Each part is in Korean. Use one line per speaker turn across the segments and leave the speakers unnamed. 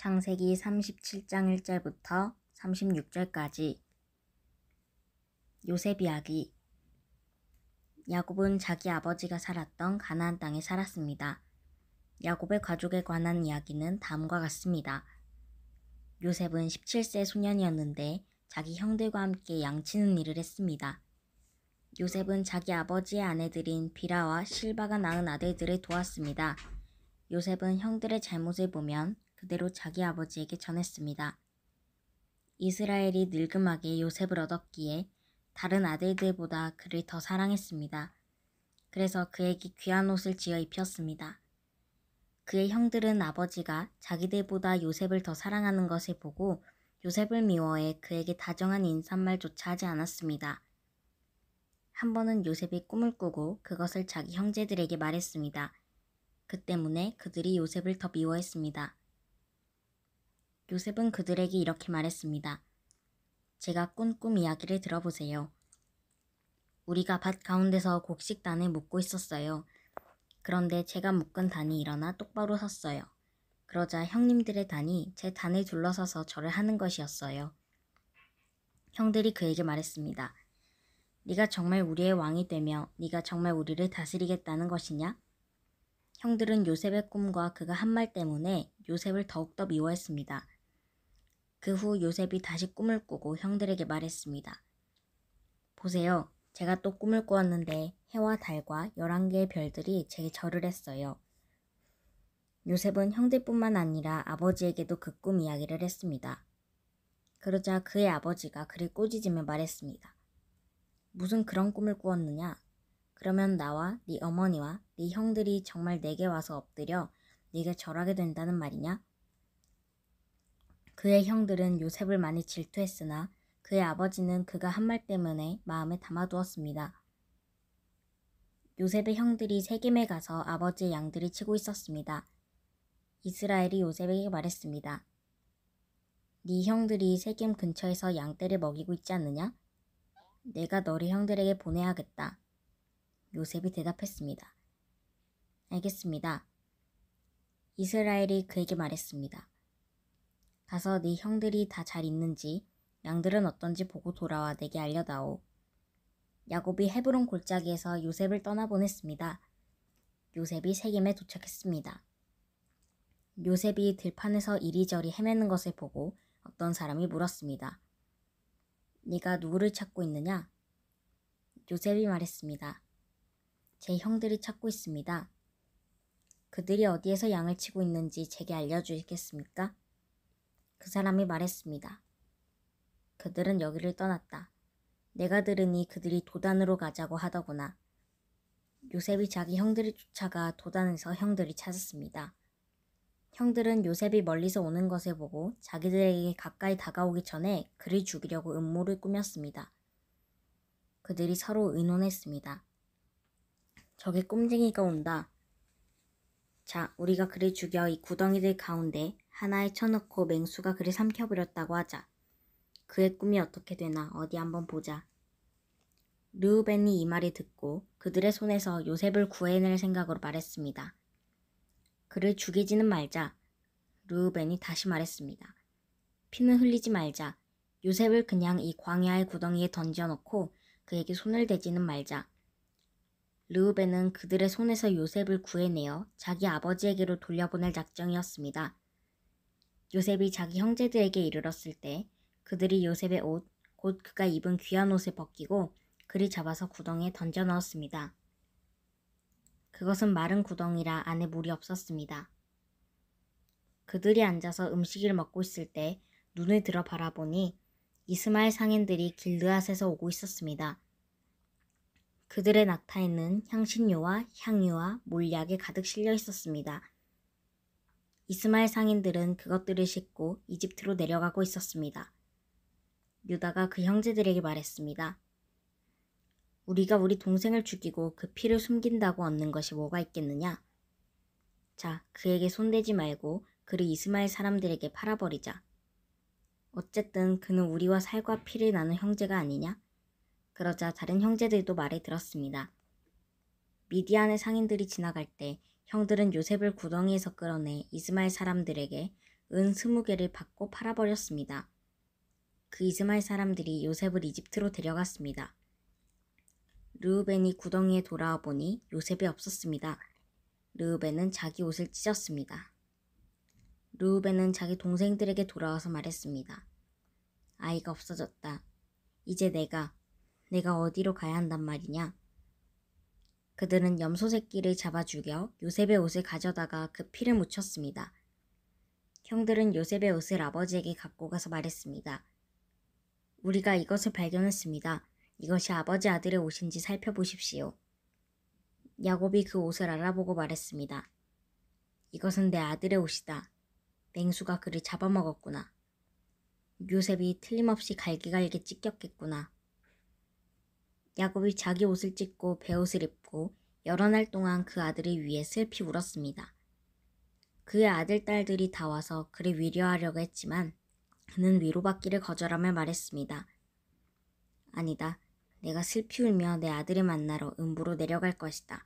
창세기 37장 1절부터 36절까지. 요셉 이야기. 야곱은 자기 아버지가 살았던 가나안 땅에 살았습니다. 야곱의 가족에 관한 이야기는 다음과 같습니다. 요셉은 17세 소년이었는데 자기 형들과 함께 양치는 일을 했습니다. 요셉은 자기 아버지의 아내들인 비라와 실바가 낳은 아들들을 도왔습니다. 요셉은 형들의 잘못을 보면 그대로 자기 아버지에게 전했습니다. 이스라엘이 늙음하게 요셉을 얻었기에 다른 아들들보다 그를 더 사랑했습니다. 그래서 그에게 귀한 옷을 지어 입혔습니다. 그의 형들은 아버지가 자기들보다 요셉을 더 사랑하는 것을 보고 요셉을 미워해 그에게 다정한 인사말조차 하지 않았습니다. 한 번은 요셉이 꿈을 꾸고 그것을 자기 형제들에게 말했습니다. 그 때문에 그들이 요셉을 더 미워했습니다. 요셉은 그들에게 이렇게 말했습니다. 제가 꾼 꿈 이야기를 들어보세요. 우리가 밭 가운데서 곡식단을 묶고 있었어요. 그런데 제가 묶은 단이 일어나 똑바로 섰어요. 그러자 형님들의 단이 제 단을 둘러서서 절을 하는 것이었어요. 형들이 그에게 말했습니다. 네가 정말 우리의 왕이 되며 네가 정말 우리를 다스리겠다는 것이냐? 형들은 요셉의 꿈과 그가 한 말 때문에 요셉을 더욱더 미워했습니다. 그 후 요셉이 다시 꿈을 꾸고 형들에게 말했습니다. 보세요. 제가 또 꿈을 꾸었는데 해와 달과 11개의 별들이 제게 절을 했어요. 요셉은 형들뿐만 아니라 아버지에게도 그 꿈 이야기를 했습니다. 그러자 그의 아버지가 그를 꾸짖으며 말했습니다. 무슨 그런 꿈을 꾸었느냐? 그러면 나와 네 어머니와 네 형들이 정말 내게 와서 엎드려 네게 절하게 된다는 말이냐? 그의 형들은 요셉을 많이 질투했으나 그의 아버지는 그가 한 말 때문에 마음에 담아두었습니다. 요셉의 형들이 세겜에 가서 아버지의 양들을 치고 있었습니다. 이스라엘이 요셉에게 말했습니다. 네 형들이 세겜 근처에서 양떼를 먹이고 있지 않느냐? 내가 너를 형들에게 보내야겠다. 요셉이 대답했습니다. 알겠습니다. 이스라엘이 그에게 말했습니다. 가서 네 형들이 다 잘 있는지 양들은 어떤지 보고 돌아와 내게 알려다오. 야곱이 헤브론 골짜기에서 요셉을 떠나보냈습니다. 요셉이 세겜에 도착했습니다. 요셉이 들판에서 이리저리 헤매는 것을 보고 어떤 사람이 물었습니다. 네가 누구를 찾고 있느냐? 요셉이 말했습니다. 제 형들이 찾고 있습니다. 그들이 어디에서 양을 치고 있는지 제게 알려주시겠습니까? 그 사람이 말했습니다. 그들은 여기를 떠났다. 내가 들으니 그들이 도단으로 가자고 하더구나. 요셉이 자기 형들을 쫓아가 도단에서 형들을 찾았습니다. 형들은 요셉이 멀리서 오는 것을 보고 자기들에게 가까이 다가오기 전에 그를 죽이려고 음모를 꾸몄습니다. 그들이 서로 의논했습니다. 저기 꼼쟁이가 온다. 자, 우리가 그를 죽여 이 구덩이들 가운데 하나에 쳐넣고 맹수가 그를 삼켜버렸다고 하자. 그의 꿈이 어떻게 되나 어디 한번 보자. 르우벤이 이 말을 듣고 그들의 손에서 요셉을 구해낼 생각으로 말했습니다. 그를 죽이지는 말자. 르우벤이 다시 말했습니다. 피는 흘리지 말자. 요셉을 그냥 이 광야의 구덩이에 던져놓고 그에게 손을 대지는 말자. 르우벤은 그들의 손에서 요셉을 구해내어 자기 아버지에게로 돌려보낼 작정이었습니다. 요셉이 자기 형제들에게 이르렀을 때 그들이 요셉의 옷, 곧 그가 입은 귀한 옷을 벗기고 그를 잡아서 구덩이에 던져 넣었습니다. 그것은 마른 구덩이라 안에 물이 없었습니다. 그들이 앉아서 음식을 먹고 있을 때 눈을 들어 바라보니 이스마엘 상인들이 길르앗에서 오고 있었습니다. 그들의 낙타에는 향신료와 향유와 몰약이 가득 실려 있었습니다. 이스마엘 상인들은 그것들을 싣고 이집트로 내려가고 있었습니다. 유다가 그 형제들에게 말했습니다. 우리가 우리 동생을 죽이고 그 피를 숨긴다고 얻는 것이 뭐가 있겠느냐? 자, 그에게 손대지 말고 그를 이스마엘 사람들에게 팔아버리자. 어쨌든 그는 우리와 살과 피를 나눈 형제가 아니냐? 그러자 다른 형제들도 말을 들었습니다. 미디안의 상인들이 지나갈 때 형들은 요셉을 구덩이에서 끌어내 이스마엘 사람들에게 은 20개를 받고 팔아버렸습니다. 그 이스마엘 사람들이 요셉을 이집트로 데려갔습니다. 르우벤이 구덩이에 돌아와 보니 요셉이 없었습니다. 르우벤은 자기 옷을 찢었습니다. 르우벤은 자기 동생들에게 돌아와서 말했습니다. 아이가 없어졌다. 이제 내가 어디로 가야 한단 말이냐? 그들은 염소 새끼를 잡아 죽여 요셉의 옷을 가져다가 그 피를 묻혔습니다. 형들은 요셉의 옷을 아버지에게 갖고 가서 말했습니다. 우리가 이것을 발견했습니다. 이것이 아버지 아들의 옷인지 살펴보십시오. 야곱이 그 옷을 알아보고 말했습니다. 이것은 내 아들의 옷이다. 맹수가 그를 잡아먹었구나. 요셉이 틀림없이 갈기갈기 찢겼겠구나. 야곱이 자기 옷을 찢고 베옷을 입고 여러 날 동안 그 아들을 위해 슬피 울었습니다. 그의 아들, 딸들이 다 와서 그를 위로하려고 했지만 그는 위로받기를 거절하며 말했습니다. 아니다. 내가 슬피 울며 내 아들을 만나러 음부로 내려갈 것이다.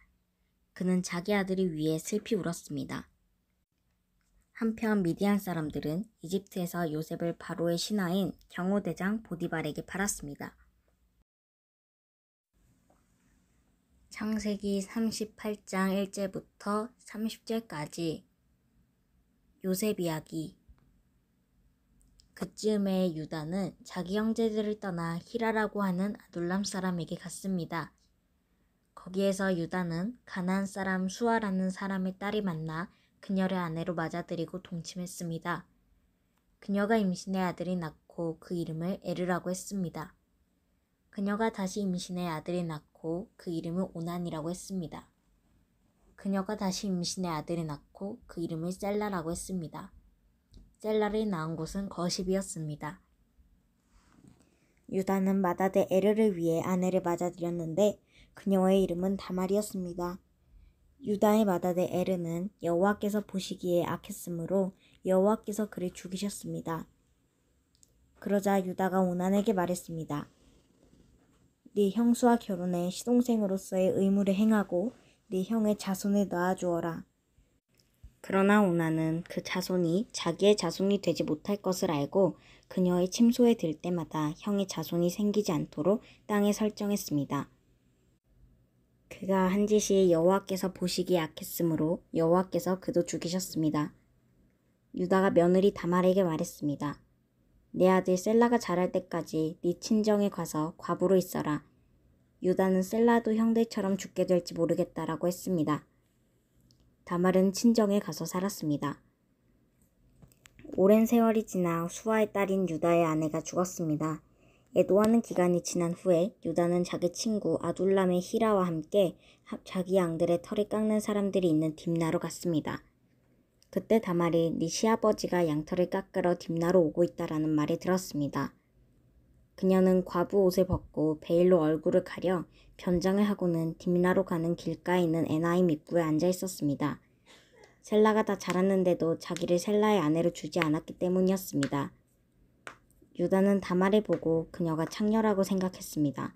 그는 자기 아들을 위해 슬피 울었습니다. 한편 미디안 사람들은 이집트에서 요셉을 바로의 신하인 경호대장 보디발에게 팔았습니다. 창세기 38장 1절부터 30절까지 요셉 이야기. 그쯤에 유다는 자기 형제들을 떠나 히라라고 하는 아둘람 사람에게 갔습니다. 거기에서 유다는 가나안 사람 수아라는 사람의 딸이 만나 그녀를 아내로 맞아들이고 동침했습니다. 그녀가 임신해 아들이 낳고 그 이름을 에르라고 했습니다. 그녀가 다시 임신해 아들이 낳고 그 이름을 오난이라고 했습니다. 그녀가 다시 임신해 아들이 낳고 그 이름을 셀라라고 했습니다. 셀라를 낳은 곳은 거십이었습니다. 유다는 맏아들 에르를 위해 아내를 맞아들였는데 그녀의 이름은 다말이었습니다. 유다의 맏아들 에르는 여호와께서 보시기에 악했으므로 여호와께서 그를 죽이셨습니다. 그러자 유다가 오난에게 말했습니다. 네 형수와 결혼해 시동생으로서의 의무를 행하고 네 형의 자손을 낳아주어라. 그러나 오난은 그 자손이 자기의 자손이 되지 못할 것을 알고 그녀의 침소에 들 때마다 형의 자손이 생기지 않도록 땅에 설정했습니다. 그가 한 짓이 여호와께서 보시기에 악했으므로 여호와께서 그도 죽이셨습니다. 유다가 며느리 다말에게 말했습니다. 내 아들 셀라가 자랄 때까지 네 친정에 가서 과부로 있어라. 유다는 셀라도 형들처럼 죽게 될지 모르겠다라고 했습니다. 다말은 친정에 가서 살았습니다. 오랜 세월이 지나 수아의 딸인 유다의 아내가 죽었습니다. 애도하는 기간이 지난 후에 유다는 자기 친구 아둘람의 히라와 함께 자기 양들의 털을 깎는 사람들이 있는 딥나로 갔습니다. 그때 다말이 네 시아버지가 양털을 깎으러 딥나로 오고 있다라는 말을 들었습니다. 그녀는 과부 옷을 벗고 베일로 얼굴을 가려 변장을 하고는 딥나로 가는 길가에 있는 에나임 입구에 앉아 있었습니다. 셀라가 다 자랐는데도 자기를 셀라의 아내로 주지 않았기 때문이었습니다. 유다는 다말을 보고 그녀가 창녀라고 생각했습니다.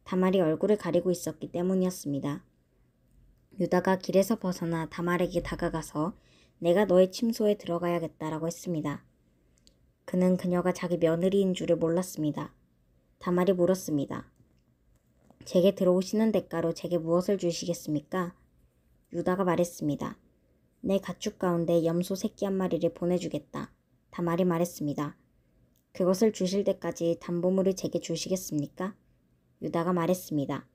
다말이 얼굴을 가리고 있었기 때문이었습니다. 유다가 길에서 벗어나 다말에게 다가가서 내가 너의 침소에 들어가야겠다라고 했습니다. 그는 그녀가 자기 며느리인 줄을 몰랐습니다. 다말이 물었습니다. 제게 들어오시는 대가로 제게 무엇을 주시겠습니까? 유다가 말했습니다. 내 가축 가운데 염소 새끼 한 마리를 보내주겠다. 다말이 말했습니다. 그것을 주실 때까지 담보물을 제게 주시겠습니까? 유다가 말했습니다.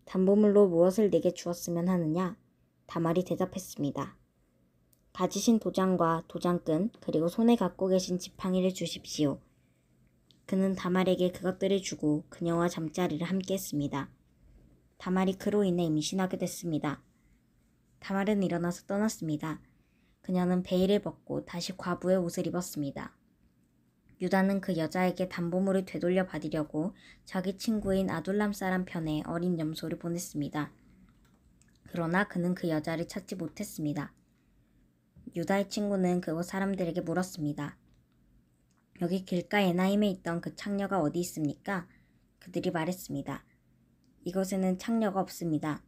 담보물로 무엇을 내게 주었으면 하느냐? 다말이 대답했습니다. 가지신 도장과 도장끈 그리고 손에 갖고 계신 지팡이를 주십시오. 그는 다말에게 그것들을 주고 그녀와 잠자리를 함께 했습니다. 다말이 그로 인해 임신하게 됐습니다. 다말은 일어나서 떠났습니다. 그녀는 베일을 벗고 다시 과부의 옷을 입었습니다. 유다는 그 여자에게 담보물을 되돌려 받으려고 자기 친구인 아둘람 사람 편에 어린 염소를 보냈습니다. 그러나 그는 그 여자를 찾지 못했습니다. 유다의 친구는 그곳 사람들에게 물었습니다. 여기 길가 에나임에 있던 그 창녀가 어디 있습니까? 그들이 말했습니다. 이곳에는 창녀가 없습니다.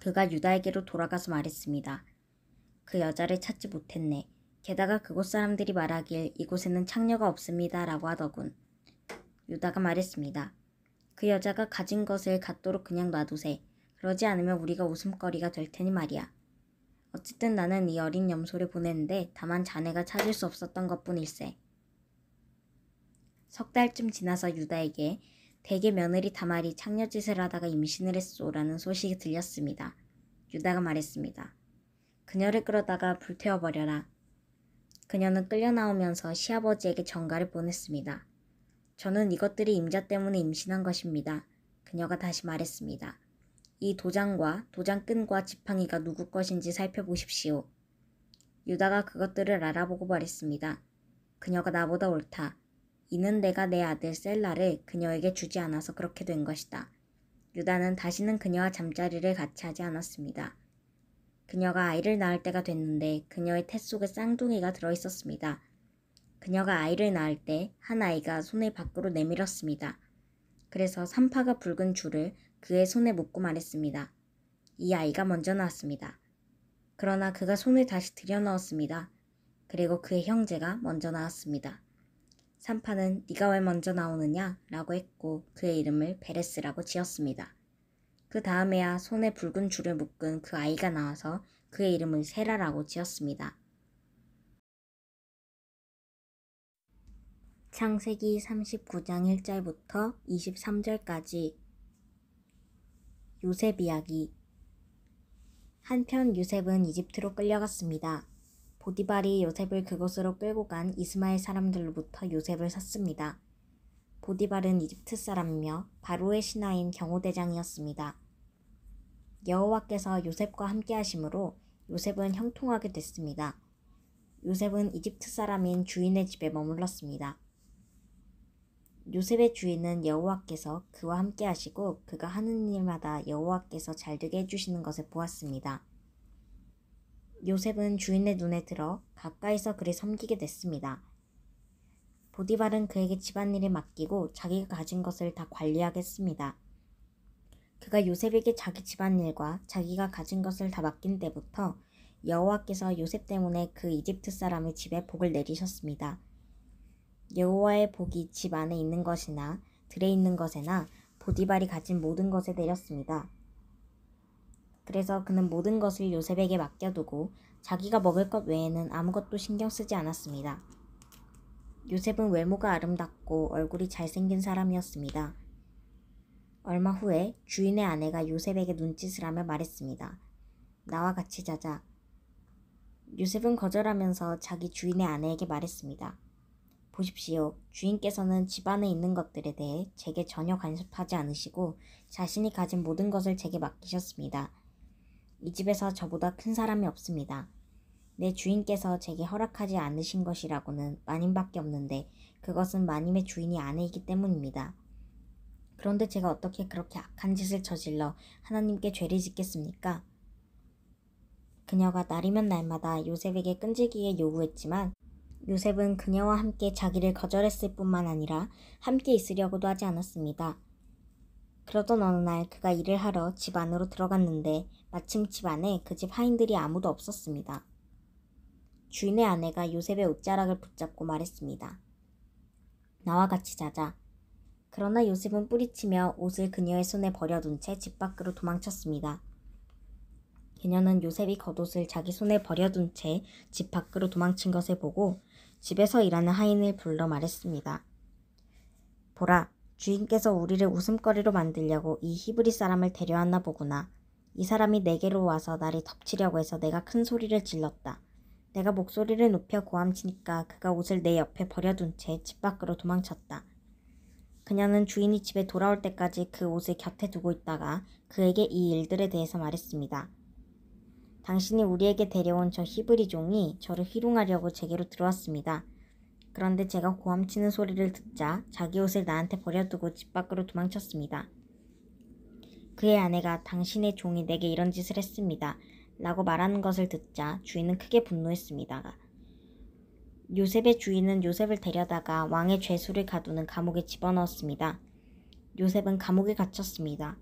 그가 유다에게로 돌아가서 말했습니다. 그 여자를 찾지 못했네. 게다가 그곳 사람들이 말하길 이곳에는 창녀가 없습니다 라고 하더군. 유다가 말했습니다. 그 여자가 가진 것을 갖도록 그냥 놔두세. 그러지 않으면 우리가 웃음거리가 될 테니 말이야. 어쨌든 나는 이 어린 염소를 보냈는데 다만 자네가 찾을 수 없었던 것뿐일세. 석 달쯤 지나서 유다에게 대개 며느리 다말이 창녀짓을 하다가 임신을 했소라는 소식이 들렸습니다. 유다가 말했습니다. 그녀를 끌어다가 불태워버려라. 그녀는 끌려 나오면서 시아버지에게 전가를 보냈습니다. 저는 이것들이 임자 때문에 임신한 것입니다. 그녀가 다시 말했습니다. 이 도장과 도장끈과 지팡이가 누구 것인지 살펴보십시오. 유다가 그것들을 알아보고 말했습니다. 그녀가 나보다 옳다. 이는 내가 내 아들 셀라를 그녀에게 주지 않아서 그렇게 된 것이다. 유다는 다시는 그녀와 잠자리를 같이 하지 않았습니다. 그녀가 아이를 낳을 때가 됐는데 그녀의 태 속에 쌍둥이가 들어있었습니다. 그녀가 아이를 낳을 때 한 아이가 손을 밖으로 내밀었습니다. 그래서 산파가 붉은 줄을 그의 손에 묶고 말했습니다. 이 아이가 먼저 나왔습니다. 그러나 그가 손을 다시 들여넣었습니다. 그리고 그의 형제가 먼저 나왔습니다. 산파는 네가 왜 먼저 나오느냐? 라고 했고 그의 이름을 베레스라고 지었습니다. 그 다음에야 손에 붉은 줄을 묶은 그 아이가 나와서 그의 이름을 세라라고 지었습니다. 창세기 39장 1절부터 23절까지 요셉 이야기. 한편 요셉은 이집트로 끌려갔습니다. 보디발이 요셉을 그곳으로 끌고 간 이스마엘 사람들로부터 요셉을 샀습니다. 보디발은 이집트 사람이며 바로의 신하인 경호대장이었습니다. 여호와께서 요셉과 함께 하심으로 요셉은 형통하게 됐습니다. 요셉은 이집트 사람인 주인의 집에 머물렀습니다. 요셉의 주인은 여호와께서 그와 함께 하시고 그가 하는 일마다 여호와께서 잘되게 해주시는 것을 보았습니다. 요셉은 주인의 눈에 들어 가까이서 그를 섬기게 됐습니다. 보디발은 그에게 집안일을 맡기고 자기가 가진 것을 다 관리하게 했습니다. 그가 요셉에게 자기 집안일과 자기가 가진 것을 다 맡긴 때부터 여호와께서 요셉 때문에 그 이집트 사람의 집에 복을 내리셨습니다. 여호와의 복이 집 안에 있는 것이나 들에 있는 것에나 보디발이 가진 모든 것에 내렸습니다. 그래서 그는 모든 것을 요셉에게 맡겨두고 자기가 먹을 것 외에는 아무것도 신경 쓰지 않았습니다. 요셉은 외모가 아름답고 얼굴이 잘생긴 사람이었습니다. 얼마 후에 주인의 아내가 요셉에게 눈짓을 하며 말했습니다. 나와 같이 자자. 요셉은 거절하면서 자기 주인의 아내에게 말했습니다. 보십시오. 주인께서는 집 안에 있는 것들에 대해 제게 전혀 간섭하지 않으시고 자신이 가진 모든 것을 제게 맡기셨습니다. 이 집에서 저보다 큰 사람이 없습니다. 내 주인께서 제게 허락하지 않으신 것이라고는 마님밖에 없는데 그것은 마님의 주인이 아내이기 때문입니다. 그런데 제가 어떻게 그렇게 악한 짓을 저질러 하나님께 죄를 짓겠습니까? 그녀가 날이면 날마다 요셉에게 끈질기게 요구했지만 요셉은 그녀와 함께 자기를 거절했을 뿐만 아니라 함께 있으려고도 하지 않았습니다. 그러던 어느 날 그가 일을 하러 집 안으로 들어갔는데 마침 집 안에 그 집 하인들이 아무도 없었습니다. 주인의 아내가 요셉의 옷자락을 붙잡고 말했습니다. 나와 같이 자자. 그러나 요셉은 뿌리치며 옷을 그녀의 손에 버려둔 채 집 밖으로 도망쳤습니다. 그녀는 요셉이 겉옷을 자기 손에 버려둔 채 집 밖으로 도망친 것을 보고 집에서 일하는 하인을 불러 말했습니다. 보라, 주인께서 우리를 웃음거리로 만들려고 이 히브리 사람을 데려왔나 보구나. 이 사람이 내게로 와서 나를 덮치려고 해서 내가 큰 소리를 질렀다. 내가 목소리를 높여 고함치니까 그가 옷을 내 옆에 버려둔 채 집 밖으로 도망쳤다. 그녀는 주인이 집에 돌아올 때까지 그 옷을 곁에 두고 있다가 그에게 이 일들에 대해서 말했습니다. 당신이 우리에게 데려온 저 히브리 종이 저를 희롱하려고 제게로 들어왔습니다. 그런데 제가 고함치는 소리를 듣자 자기 옷을 나한테 버려두고 집 밖으로 도망쳤습니다. 그의 아내가 당신의 종이 내게 이런 짓을 했습니다. 라고 말하는 것을 듣자 주인은 크게 분노했습니다. 요셉의 주인은 요셉을 데려다가 왕의 죄수를 가두는 감옥에 집어넣었습니다. 요셉은 감옥에 갇혔습니다.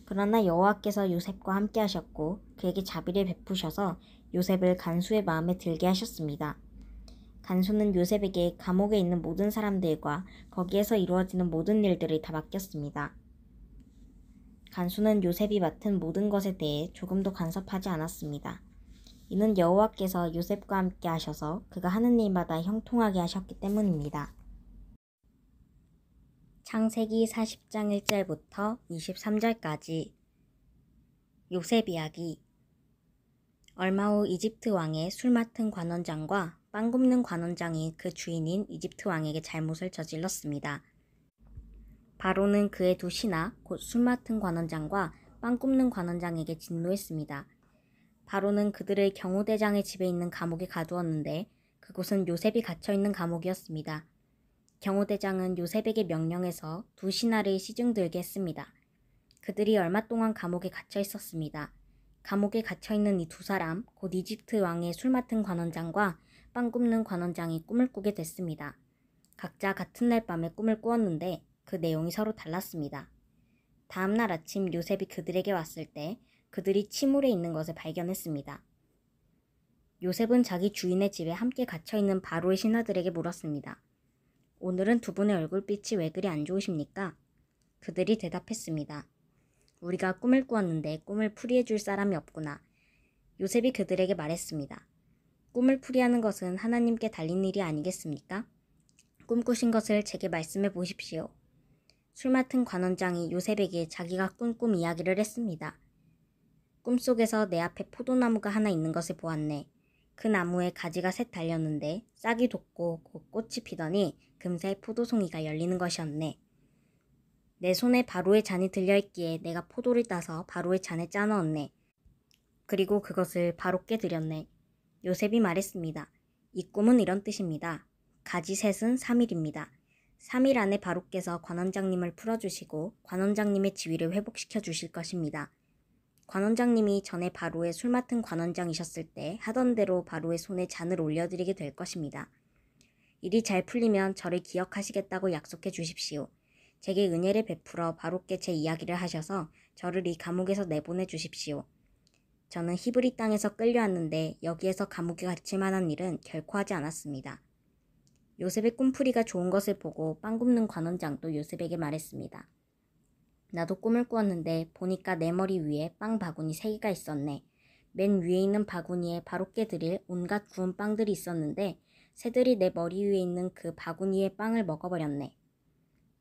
그러나 여호와께서 요셉과 함께 하셨고 그에게 자비를 베푸셔서 요셉을 간수의 마음에 들게 하셨습니다. 간수는 요셉에게 감옥에 있는 모든 사람들과 거기에서 이루어지는 모든 일들을 다 맡겼습니다. 간수는 요셉이 맡은 모든 것에 대해 조금도 간섭하지 않았습니다. 이는 여호와께서 요셉과 함께 하셔서 그가 하는 일마다 형통하게 하셨기 때문입니다. 창세기 40장 1절부터 23절까지 요셉 이야기. 얼마 후 이집트 왕의 술 맡은 관원장과 빵 굽는 관원장이 그 주인인 이집트 왕에게 잘못을 저질렀습니다. 바로는 그의 두 신하 곧 술 맡은 관원장과 빵 굽는 관원장에게 진노했습니다. 바로는 그들을 경호대장의 집에 있는 감옥에 가두었는데 그곳은 요셉이 갇혀있는 감옥이었습니다. 경호대장은 요셉에게 명령해서 두 신하를 시중들게 했습니다. 그들이 얼마 동안 감옥에 갇혀 있었습니다. 감옥에 갇혀있는 이 두 사람, 곧 이집트 왕의 술 맡은 관원장과 빵 굽는 관원장이 꿈을 꾸게 됐습니다. 각자 같은 날 밤에 꿈을 꾸었는데 그 내용이 서로 달랐습니다. 다음 날 아침 요셉이 그들에게 왔을 때 그들이 침울해 있는 것을 발견했습니다. 요셉은 자기 주인의 집에 함께 갇혀있는 바로의 신하들에게 물었습니다. 오늘은 두 분의 얼굴빛이 왜 그리 안 좋으십니까? 그들이 대답했습니다. 우리가 꿈을 꾸었는데 꿈을 풀이해 줄 사람이 없구나. 요셉이 그들에게 말했습니다. 꿈을 풀이하는 것은 하나님께 달린 일이 아니겠습니까? 꿈꾸신 것을 제게 말씀해 보십시오. 술 맡은 관원장이 요셉에게 자기가 꾼 꿈 이야기를 했습니다. 꿈속에서 내 앞에 포도나무가 하나 있는 것을 보았네. 그 나무에 가지가 셋 달렸는데 싹이 돋고 곧 꽃이 피더니 금세 포도송이가 열리는 것이었네. 내 손에 바로의 잔이 들려있기에 내가 포도를 따서 바로의 잔에 짜넣었네. 그리고 그것을 바로께 드렸네. 요셉이 말했습니다. 이 꿈은 이런 뜻입니다. 가지 셋은 3일입니다. 3일 안에 바로께서 관원장님을 풀어주시고 관원장님의 지위를 회복시켜 주실 것입니다. 관원장님이 전에 바로의 술 맡은 관원장이셨을 때 하던 대로 바로의 손에 잔을 올려드리게 될 것입니다. 일이 잘 풀리면 저를 기억하시겠다고 약속해 주십시오. 제게 은혜를 베풀어 바로께 제 이야기를 하셔서 저를 이 감옥에서 내보내 주십시오. 저는 히브리 땅에서 끌려왔는데 여기에서 감옥에 갇힐 만한 일은 결코 하지 않았습니다. 요셉의 꿈풀이가 좋은 것을 보고 빵 굽는 관원장도 요셉에게 말했습니다. 나도 꿈을 꾸었는데 보니까 내 머리 위에 빵 바구니 3개가 있었네. 맨 위에 있는 바구니에 바로께 드릴 온갖 구운 빵들이 있었는데 새들이 내 머리 위에 있는 그 바구니의 빵을 먹어버렸네.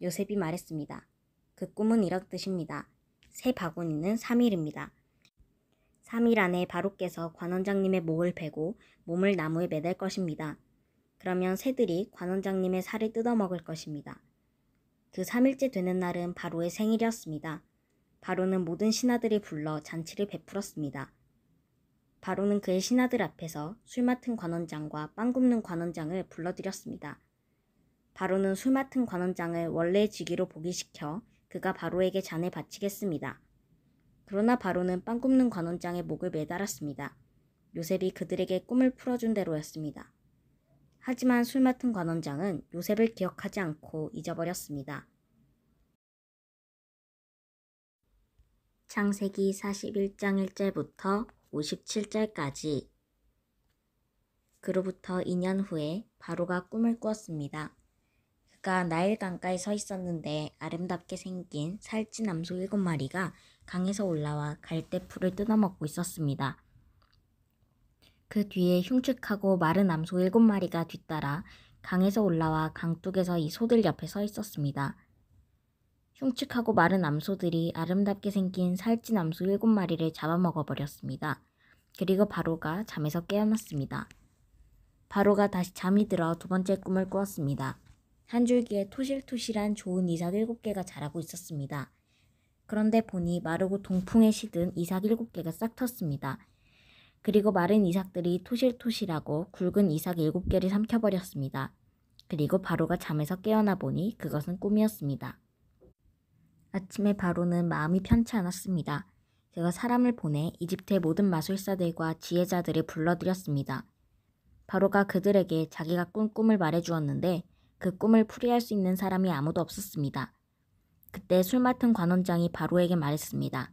요셉이 말했습니다. 그 꿈은 이런 뜻입니다. 새 바구니는 3일입니다. 3일 안에 바로께서 관원장님의 목을 베고 몸을 나무에 매달 것입니다. 그러면 새들이 관원장님의 살을 뜯어먹을 것입니다. 그 3일째 되는 날은 바로의 생일이었습니다. 바로는 모든 신하들을 불러 잔치를 베풀었습니다. 바로는 그의 신하들 앞에서 술 맡은 관원장과 빵 굽는 관원장을 불러들였습니다. 바로는 술 맡은 관원장을 원래의 직위로 복위시켜 그가 바로에게 잔을 바치겠습니다. 그러나 바로는 빵 굽는 관원장의 목을 매달았습니다. 요셉이 그들에게 꿈을 풀어준 대로였습니다. 하지만 술 맡은 관원장은 요셉을 기억하지 않고 잊어버렸습니다. 창세기 41장 1절부터 57절까지. 그로부터 2년 후에 바로가 꿈을 꾸었습니다. 그가 나일 강가에 서 있었는데 아름답게 생긴 살찐 암소 7마리가 강에서 올라와 갈대풀을 뜯어먹고 있었습니다. 그 뒤에 흉측하고 마른 암소 7마리가 뒤따라 강에서 올라와 강둑에서 이 소들 옆에 서 있었습니다. 흉측하고 마른 암소들이 아름답게 생긴 살찐 암소 7마리를 잡아먹어버렸습니다. 그리고 바로가 잠에서 깨어났습니다. 바로가 다시 잠이 들어 두 번째 꿈을 꾸었습니다. 한 줄기에 토실토실한 좋은 이삭 7개가 자라고 있었습니다. 그런데 보니 마르고 동풍에 시든 이삭 7개가 싹 텄습니다. 그리고 마른 이삭들이 토실토실하고 굵은 이삭 7개를 삼켜버렸습니다. 그리고 바로가 잠에서 깨어나 보니 그것은 꿈이었습니다. 아침에 바로는 마음이 편치 않았습니다. 그가 사람을 보내 이집트의 모든 마술사들과 지혜자들을 불러들였습니다. 바로가 그들에게 자기가 꾼 꿈을 말해주었는데 그 꿈을 풀이할 수 있는 사람이 아무도 없었습니다. 그때 술 맡은 관원장이 바로에게 말했습니다.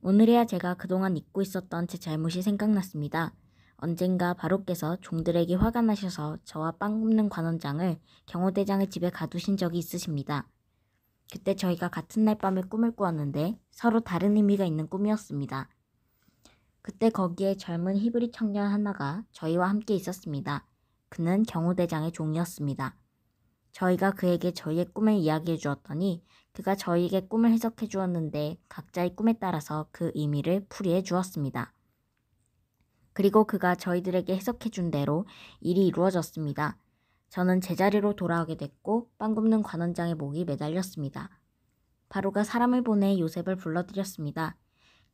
오늘에야 제가 그동안 잊고 있었던 제 잘못이 생각났습니다. 언젠가 바로께서 종들에게 화가 나셔서 저와 빵 굽는 관원장을 경호대장의 집에 가두신 적이 있으십니다. 그때 저희가 같은 날 밤에 꿈을 꾸었는데 서로 다른 의미가 있는 꿈이었습니다. 그때 거기에 젊은 히브리 청년 하나가 저희와 함께 있었습니다. 그는 경호대장의 종이었습니다. 저희가 그에게 저희의 꿈을 이야기해 주었더니 그가 저희에게 꿈을 해석해 주었는데 각자의 꿈에 따라서 그 의미를 풀이해 주었습니다. 그리고 그가 저희들에게 해석해 준 대로 일이 이루어졌습니다. 저는 제자리로 돌아오게 됐고 빵 굽는 관원장의 목이 매달렸습니다. 바로가 사람을 보내 요셉을 불러들였습니다.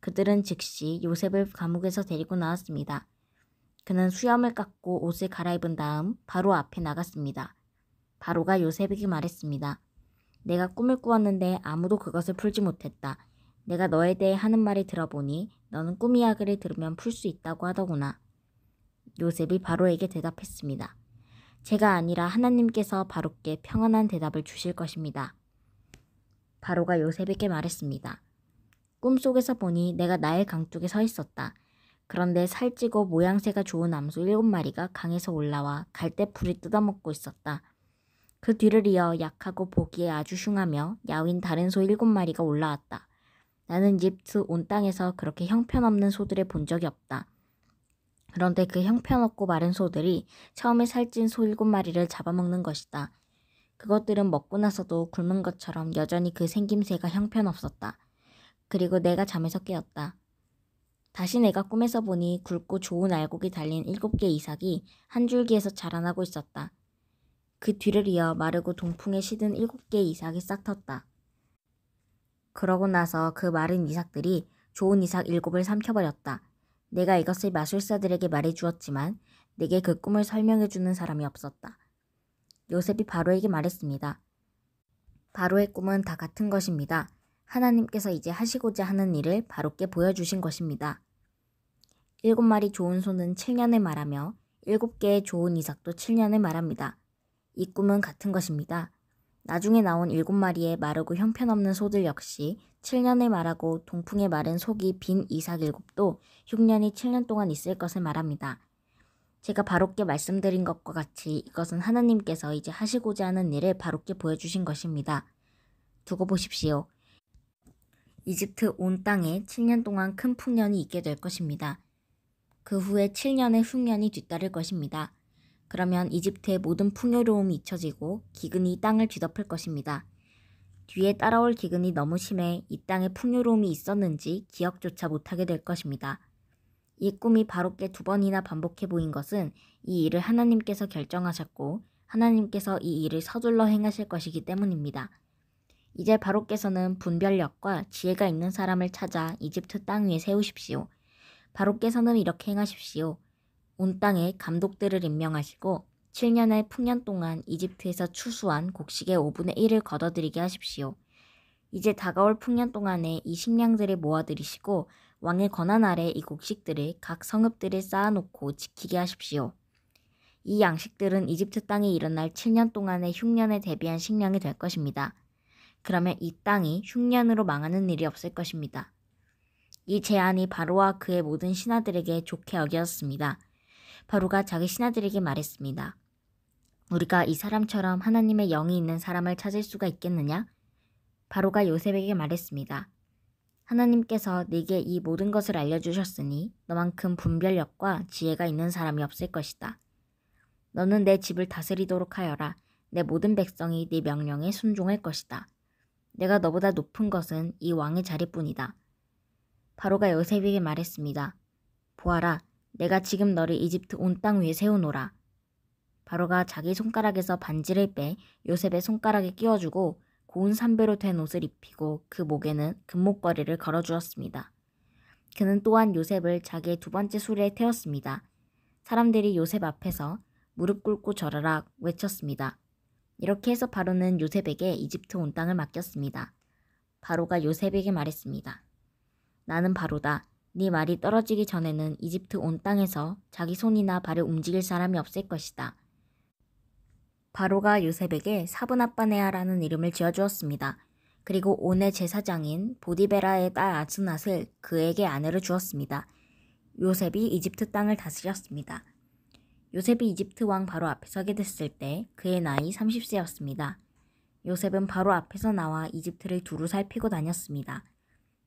그들은 즉시 요셉을 감옥에서 데리고 나왔습니다. 그는 수염을 깎고 옷을 갈아입은 다음 바로 앞에 나갔습니다. 바로가 요셉에게 말했습니다. 내가 꿈을 꾸었는데 아무도 그것을 풀지 못했다. 내가 너에 대해 하는 말을 들어보니 너는 꿈 이야기를 들으면 풀 수 있다고 하더구나. 요셉이 바로에게 대답했습니다. 제가 아니라 하나님께서 바로께 평안한 대답을 주실 것입니다. 바로가 요셉에게 말했습니다. 꿈속에서 보니 내가 나일 강둑에 서 있었다. 그런데 살찌고 모양새가 좋은 암소 7마리가 강에서 올라와 갈대풀을 뜯어먹고 있었다. 그 뒤를 이어 약하고 보기에 아주 흉하며 야윈 다른 소 7마리가 올라왔다. 나는 이집트 온 땅에서 그렇게 형편없는 소들을 본 적이 없다. 그런데 그 형편없고 마른 소들이 처음에 살찐 소 7마리를 잡아먹는 것이다. 그것들은 먹고 나서도 굶은 것처럼 여전히 그 생김새가 형편없었다. 그리고 내가 잠에서 깨었다. 다시 내가 꿈에서 보니 굵고 좋은 알곡이 달린 7개의 이삭이 한 줄기에서 자라나고 있었다. 그 뒤를 이어 마르고 동풍에 시든 7개의 이삭이 싹 텄다. 그러고 나서 그 마른 이삭들이 좋은 이삭 7을 삼켜버렸다. 내가 이것을 마술사들에게 말해주었지만 내게 그 꿈을 설명해주는 사람이 없었다. 요셉이 바로에게 말했습니다. 바로의 꿈은 다 같은 것입니다. 하나님께서 이제 하시고자 하는 일을 바로께 보여주신 것입니다. 7마리 좋은 소는 7년을 말하며 7개의 좋은 이삭도 7년을 말합니다. 이 꿈은 같은 것입니다. 나중에 나온 7마리의 마르고 형편없는 소들 역시 7년을 말하고 동풍에 마른 속이 빈 이삭 7도 흉년이 7년 동안 있을 것을 말합니다. 제가 바로께 말씀드린 것과 같이 이것은 하나님께서 이제 하시고자 하는 일을 바로께 보여주신 것입니다. 두고 보십시오. 이집트 온 땅에 7년 동안 큰 풍년이 있게 될 것입니다. 그 후에 7년의 흉년이 뒤따를 것입니다. 그러면 이집트의 모든 풍요로움이 잊혀지고 기근이 땅을 뒤덮을 것입니다. 뒤에 따라올 기근이 너무 심해 이 땅에 풍요로움이 있었는지 기억조차 못하게 될 것입니다. 이 꿈이 바로께 2번이나 반복해 보인 것은 이 일을 하나님께서 결정하셨고 하나님께서 이 일을 서둘러 행하실 것이기 때문입니다. 이제 바로께서는 분별력과 지혜가 있는 사람을 찾아 이집트 땅 위에 세우십시오. 바로께서는 이렇게 행하십시오. 온 땅에 감독들을 임명하시고 7년의 풍년 동안 이집트에서 추수한 곡식의 5분의 1을 거둬들이게 하십시오. 이제 다가올 풍년 동안에 이 식량들을 모아들이시고 왕의 권한 아래 이 곡식들을 각 성읍들에 쌓아놓고 지키게 하십시오. 이 양식들은 이집트 땅에 일어날 7년 동안의 흉년에 대비한 식량이 될 것입니다. 그러면 이 땅이 흉년으로 망하는 일이 없을 것입니다. 이 제안이 바로와 그의 모든 신하들에게 좋게 여겨졌습니다. 바로가 자기 신하들에게 말했습니다. 우리가 이 사람처럼 하나님의 영이 있는 사람을 찾을 수가 있겠느냐? 바로가 요셉에게 말했습니다. 하나님께서 네게 이 모든 것을 알려주셨으니 너만큼 분별력과 지혜가 있는 사람이 없을 것이다. 너는 내 집을 다스리도록 하여라. 내 모든 백성이 네 명령에 순종할 것이다. 내가 너보다 높은 것은 이 왕의 자리뿐이다. 바로가 요셉에게 말했습니다. 보아라, 내가 지금 너를 이집트 온 땅 위에 세우노라. 바로가 자기 손가락에서 반지를 빼 요셉의 손가락에 끼워주고 고운 삼배로 된 옷을 입히고 그 목에는 금목걸이를 걸어주었습니다. 그는 또한 요셉을 자기의 2번째 수레에 태웠습니다. 사람들이 요셉 앞에서 무릎 꿇고 절하라 외쳤습니다. 이렇게 해서 바로는 요셉에게 이집트 온 땅을 맡겼습니다. 바로가 요셉에게 말했습니다. 나는 바로다. 네 말이 떨어지기 전에는 이집트 온 땅에서 자기 손이나 발을 움직일 사람이 없을 것이다. 바로가 요셉에게 사브나빠네아라는 이름을 지어주었습니다. 그리고 온의 제사장인 보디베라의 딸 아스낫을 그에게 아내로 주었습니다. 요셉이 이집트 땅을 다스렸습니다. 요셉이 이집트 왕 바로 앞에 서게 됐을 때 그의 나이 30세였습니다. 요셉은 바로 앞에서 나와 이집트를 두루 살피고 다녔습니다.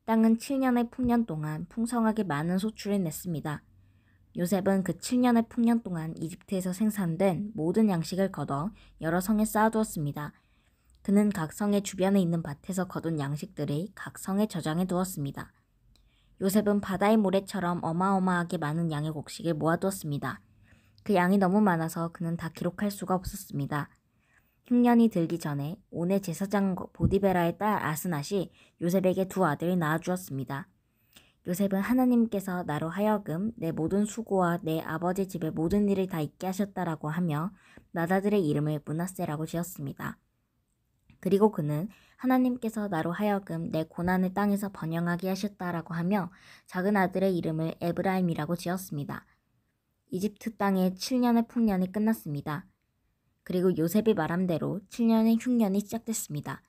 땅은 7년의 풍년 동안 풍성하게 많은 소출을 냈습니다. 요셉은 그 7년의 풍년 동안 이집트에서 생산된 모든 양식을 걷어 여러 성에 쌓아두었습니다. 그는 각 성의 주변에 있는 밭에서 거둔 양식들을 각 성에 저장해 두었습니다. 요셉은 바다의 모래처럼 어마어마하게 많은 양의 곡식을 모아두었습니다. 그 양이 너무 많아서 그는 다 기록할 수가 없었습니다. 흉년이 들기 전에 온의 제사장 보디베라의 딸 아스낫이 요셉에게 두 아들을 낳아주었습니다. 요셉은 하나님께서 나로 하여금 내 모든 수고와 내 아버지 집의 모든 일을 다 잊게 하셨다라고 하며 맏아들의 이름을 므낫세라고 지었습니다. 그리고 그는 하나님께서 나로 하여금 내 고난을 땅에서 번영하게 하셨다라고 하며 작은 아들의 이름을 에브라임이라고 지었습니다. 이집트 땅의 7년의 풍년이 끝났습니다. 그리고 요셉이 말한 대로 7년의 흉년이 시작됐습니다.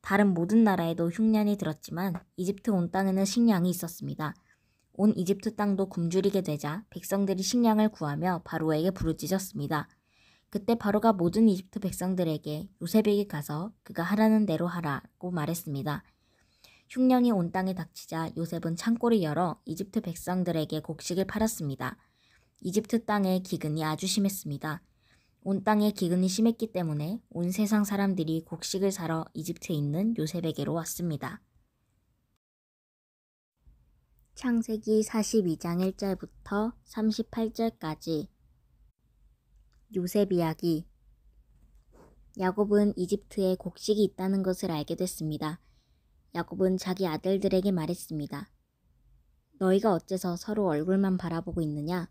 다른 모든 나라에도 흉년이 들었지만 이집트 온 땅에는 식량이 있었습니다. 온 이집트 땅도 굶주리게 되자 백성들이 식량을 구하며 바로에게 부르짖었습니다. 그때 바로가 모든 이집트 백성들에게 요셉에게 가서 그가 하라는 대로 하라고 말했습니다. 흉년이 온 땅에 닥치자 요셉은 창고를 열어 이집트 백성들에게 곡식을 팔았습니다. 이집트 땅의 기근이 아주 심했습니다. 온 땅에 기근이 심했기 때문에 온 세상 사람들이 곡식을 사러 이집트에 있는 요셉에게로 왔습니다. 창세기 42장 1절부터 38절까지 요셉 이야기. 야곱은 이집트에 곡식이 있다는 것을 알게 됐습니다. 야곱은 자기 아들들에게 말했습니다. 너희가 어째서 서로 얼굴만 바라보고 있느냐?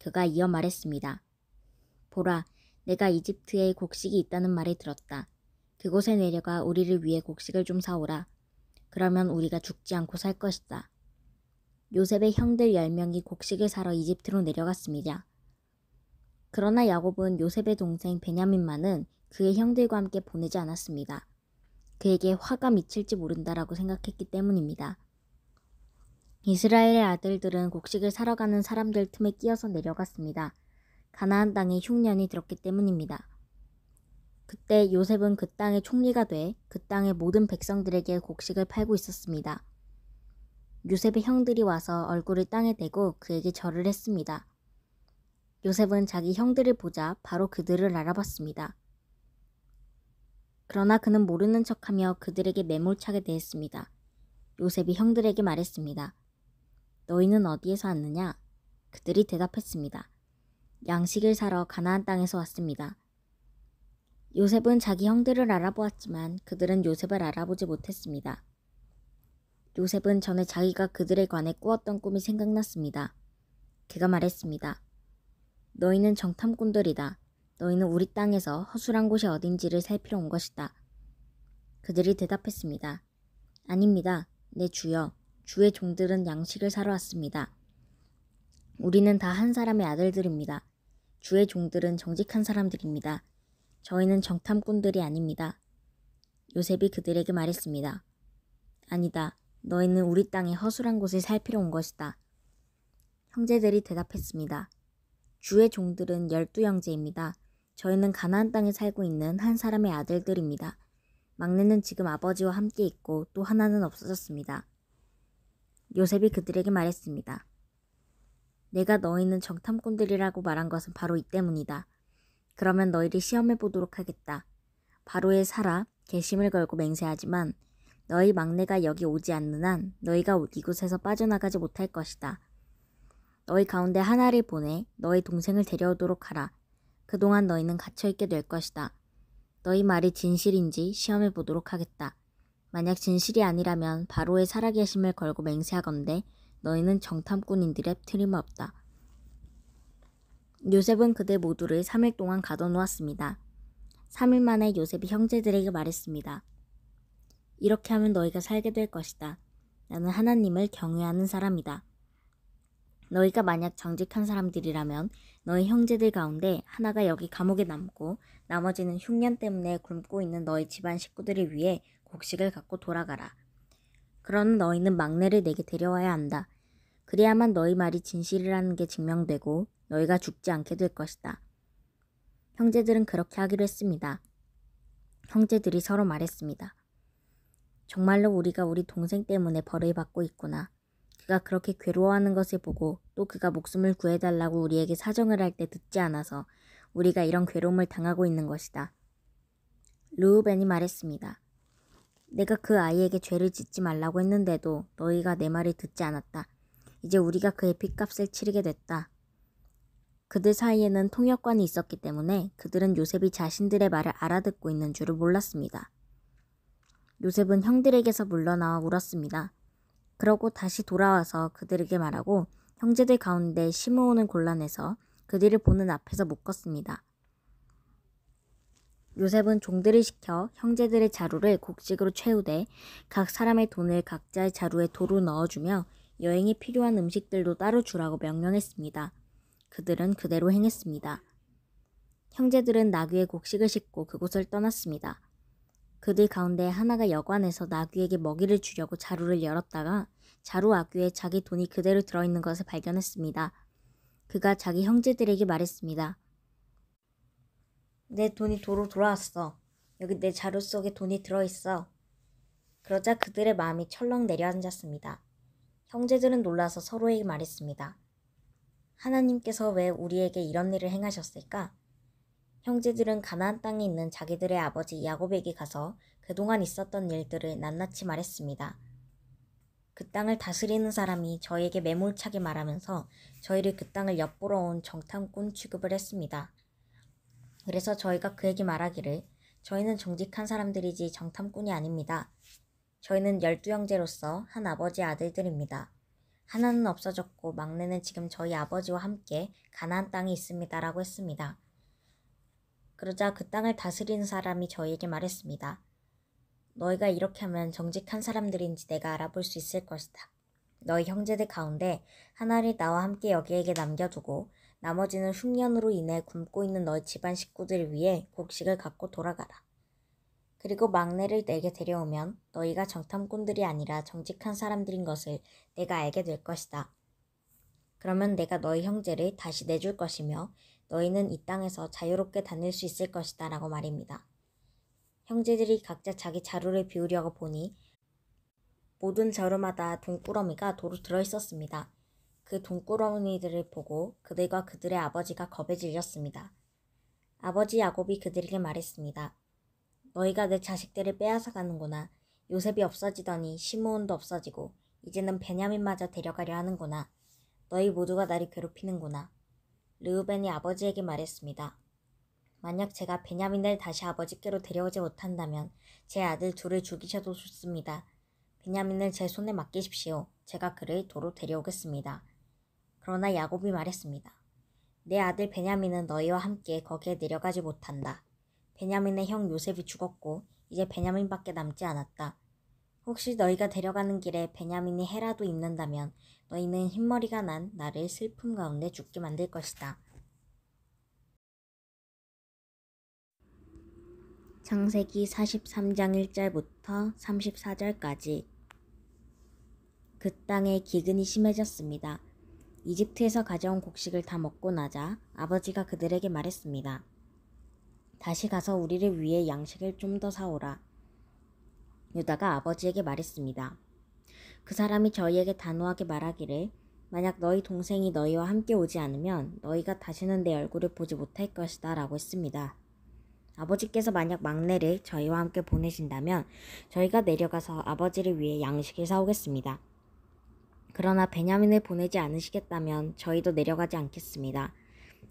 그가 이어 말했습니다. 보라, 내가 이집트에 곡식이 있다는 말을 들었다. 그곳에 내려가 우리를 위해 곡식을 좀 사오라. 그러면 우리가 죽지 않고 살 것이다. 요셉의 형들 10명이 곡식을 사러 이집트로 내려갔습니다. 그러나 야곱은 요셉의 동생 베냐민만은 그의 형들과 함께 보내지 않았습니다. 그에게 화가 미칠지 모른다라고 생각했기 때문입니다. 이스라엘의 아들들은 곡식을 사러 가는 사람들 틈에 끼어서 내려갔습니다. 가나안 땅에 흉년이 들었기 때문입니다. 그때 요셉은 그 땅의 총리가 돼 그 땅의 모든 백성들에게 곡식을 팔고 있었습니다. 요셉의 형들이 와서 얼굴을 땅에 대고 그에게 절을 했습니다. 요셉은 자기 형들을 보자 바로 그들을 알아봤습니다. 그러나 그는 모르는 척하며 그들에게 매몰차게 대했습니다. 요셉이 형들에게 말했습니다. 너희는 어디에서 왔느냐? 그들이 대답했습니다. 양식을 사러 가나안 땅에서 왔습니다. 요셉은 자기 형들을 알아보았지만 그들은 요셉을 알아보지 못했습니다. 요셉은 전에 자기가 그들에 관해 꾸었던 꿈이 생각났습니다. 그가 말했습니다. 너희는 정탐꾼들이다. 너희는 우리 땅에서 허술한 곳이 어딘지를 살피러 온 것이다. 그들이 대답했습니다. 아닙니다. 내 주여, 주의 종들은 양식을 사러 왔습니다. 우리는 다 한 사람의 아들들입니다. 주의 종들은 정직한 사람들입니다. 저희는 정탐꾼들이 아닙니다. 요셉이 그들에게 말했습니다. 아니다. 너희는 우리 땅의 허술한 곳을 살피러 온 것이다. 형제들이 대답했습니다. 주의 종들은 12형제입니다. 저희는 가나안 땅에 살고 있는 한 사람의 아들들입니다. 막내는 지금 아버지와 함께 있고 또 하나는 없어졌습니다. 요셉이 그들에게 말했습니다. 내가 너희는 정탐꾼들이라고 말한 것은 바로 이 때문이다. 그러면 너희를 시험해 보도록 하겠다. 바로의 사라 계심을 걸고 맹세하지만 너희 막내가 여기 오지 않는 한 너희가 이곳에서 빠져나가지 못할 것이다. 너희 가운데 하나를 보내 너희 동생을 데려오도록 하라. 그동안 너희는 갇혀있게 될 것이다. 너희 말이 진실인지 시험해 보도록 하겠다. 만약 진실이 아니라면 바로의 살아계심을 걸고 맹세하건대 너희는 정탐꾼인들의 틀림없다. 요셉은 그들 모두를 3일 동안 가둬놓았습니다. 3일 만에 요셉이 형제들에게 말했습니다. 이렇게 하면 너희가 살게 될 것이다. 나는 하나님을 경외하는 사람이다. 너희가 만약 정직한 사람들이라면 너희 형제들 가운데 하나가 여기 감옥에 남고 나머지는 흉년 때문에 굶고 있는 너희 집안 식구들을 위해 곡식을 갖고 돌아가라. 그러는 너희는 막내를 내게 데려와야 한다. 그래야만 너희 말이 진실이라는 게 증명되고 너희가 죽지 않게 될 것이다. 형제들은 그렇게 하기로 했습니다. 형제들이 서로 말했습니다. 정말로 우리가 우리 동생 때문에 벌을 받고 있구나. 그가 그렇게 괴로워하는 것을 보고 또 그가 목숨을 구해달라고 우리에게 사정을 할 때 듣지 않아서 우리가 이런 괴로움을 당하고 있는 것이다. 르우벤이 말했습니다. 내가 그 아이에게 죄를 짓지 말라고 했는데도 너희가 내 말을 듣지 않았다. 이제 우리가 그의 핏값을 치르게 됐다. 그들 사이에는 통역관이 있었기 때문에 그들은 요셉이 자신들의 말을 알아듣고 있는 줄을 몰랐습니다. 요셉은 형들에게서 물러나와 울었습니다. 그러고 다시 돌아와서 그들에게 말하고 형제들 가운데 시므온을 골라내서 그들을 보는 앞에서 묶었습니다. 요셉은 종들을 시켜 형제들의 자루를 곡식으로 채우되 각 사람의 돈을 각자의 자루에 도로 넣어주며 여행에 필요한 음식들도 따로 주라고 명령했습니다. 그들은 그대로 행했습니다. 형제들은 나귀에 곡식을 싣고 그곳을 떠났습니다. 그들 가운데 하나가 여관에서 나귀에게 먹이를 주려고 자루를 열었다가 자루 앞귀에 자기 돈이 그대로 들어있는 것을 발견했습니다. 그가 자기 형제들에게 말했습니다. 내 돈이 도로 돌아왔어. 여기 내 자루 속에 돈이 들어있어. 그러자 그들의 마음이 철렁 내려앉았습니다. 형제들은 놀라서 서로에게 말했습니다. 하나님께서 왜 우리에게 이런 일을 행하셨을까? 형제들은 가나안 땅에 있는 자기들의 아버지 야곱에게 가서 그동안 있었던 일들을 낱낱이 말했습니다. 그 땅을 다스리는 사람이 저희에게 매몰차게 말하면서 저희를 그 땅을 엿보러 온 정탐꾼 취급을 했습니다. 그래서 저희가 그에게 말하기를 저희는 정직한 사람들이지 정탐꾼이 아닙니다. 저희는 12형제로서 한 아버지의 아들들입니다. 하나는 없어졌고 막내는 지금 저희 아버지와 함께 가나안 땅에 있습니다. 라고 했습니다. 그러자 그 땅을 다스리는 사람이 저희에게 말했습니다. 너희가 이렇게 하면 정직한 사람들인지 내가 알아볼 수 있을 것이다. 너희 형제들 가운데 하나를 나와 함께 여기에게 남겨두고 나머지는 흉년으로 인해 굶고 있는 너희 집안 식구들을 위해 곡식을 갖고 돌아가라. 그리고 막내를 내게 데려오면 너희가 정탐꾼들이 아니라 정직한 사람들인 것을 내가 알게 될 것이다. 그러면 내가 너희 형제를 다시 내줄 것이며 너희는 이 땅에서 자유롭게 다닐 수 있을 것이다 라고 말입니다. 형제들이 각자 자기 자루를 비우려고 보니 모든 자루마다 돈꾸러미가 도로 들어있었습니다. 그 돈꾸러미들을 보고 그들과 그들의 아버지가 겁에 질렸습니다. 아버지 야곱이 그들에게 말했습니다. 너희가 내 자식들을 빼앗아 가는구나. 요셉이 없어지더니 시므온도 없어지고 이제는 베냐민마저 데려가려 하는구나. 너희 모두가 나를 괴롭히는구나. 르우벤이 아버지에게 말했습니다. 만약 제가 베냐민을 다시 아버지께로 데려오지 못한다면 제 아들 둘을 죽이셔도 좋습니다. 베냐민을 제 손에 맡기십시오. 제가 그를 도로 데려오겠습니다. 그러나 야곱이 말했습니다. 내 아들 베냐민은 너희와 함께 거기에 내려가지 못한다. 베냐민의 형 요셉이 죽었고 이제 베냐민밖에 남지 않았다. 혹시 너희가 데려가는 길에 베냐민이 해라도 입는다면 너희는 흰머리가 난 나를 슬픔 가운데 죽게 만들 것이다. 창세기 43장 1절부터 34절까지. 그 땅에 기근이 심해졌습니다. 이집트에서 가져온 곡식을 다 먹고 나자 아버지가 그들에게 말했습니다. 다시 가서 우리를 위해 양식을 좀 더 사오라. 유다가 아버지에게 말했습니다. 그 사람이 저희에게 단호하게 말하기를 만약 너희 동생이 너희와 함께 오지 않으면 너희가 다시는 내 얼굴을 보지 못할 것이다 라고 했습니다. 아버지께서 만약 막내를 저희와 함께 보내신다면 저희가 내려가서 아버지를 위해 양식을 사오겠습니다. 그러나 베냐민을 보내지 않으시겠다면 저희도 내려가지 않겠습니다.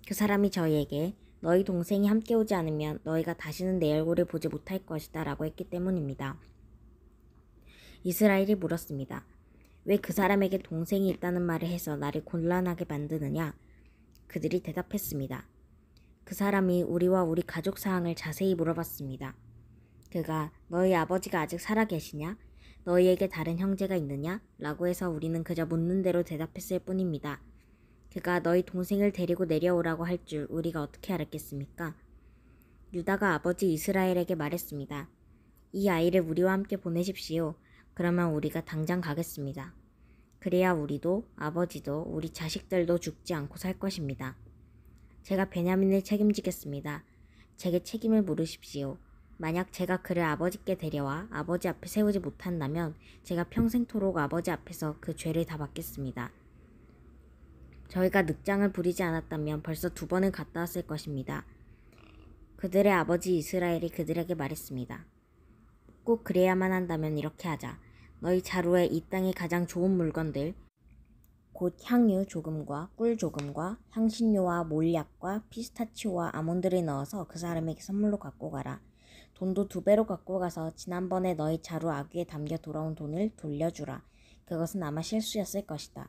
그 사람이 저희에게 너희 동생이 함께 오지 않으면 너희가 다시는 내 얼굴을 보지 못할 것이다 라고 했기 때문입니다. 이스라엘이 물었습니다. 왜 그 사람에게 동생이 있다는 말을 해서 나를 곤란하게 만드느냐? 그들이 대답했습니다. 그 사람이 우리와 우리 가족 사항을 자세히 물어봤습니다. 그가 너희 아버지가 아직 살아계시냐? 너희에게 다른 형제가 있느냐? 라고 해서 우리는 그저 묻는 대로 대답했을 뿐입니다. 그가 너희 동생을 데리고 내려오라고 할 줄 우리가 어떻게 알았겠습니까? 유다가 아버지 이스라엘에게 말했습니다. 이 아이를 우리와 함께 보내십시오. 그러면 우리가 당장 가겠습니다. 그래야 우리도 아버지도 우리 자식들도 죽지 않고 살 것입니다. 제가 베냐민을 책임지겠습니다. 제게 책임을 물으십시오. 만약 제가 그를 아버지께 데려와 아버지 앞에 세우지 못한다면 제가 평생토록 아버지 앞에서 그 죄를 다 받겠습니다. 저희가 늑장을 부리지 않았다면 벌써 2번을 갔다 왔을 것입니다. 그들의 아버지 이스라엘이 그들에게 말했습니다. 꼭 그래야만 한다면 이렇게 하자. 너희 자루에 이 땅의 가장 좋은 물건들, 곧 향유 조금과 꿀 조금과 향신료와 몰약과 피스타치오와 아몬드를 넣어서 그 사람에게 선물로 갖고 가라. 돈도 2배로 갖고 가서 지난번에 너희 자루 아귀에 담겨 돌아온 돈을 돌려주라. 그것은 아마 실수였을 것이다.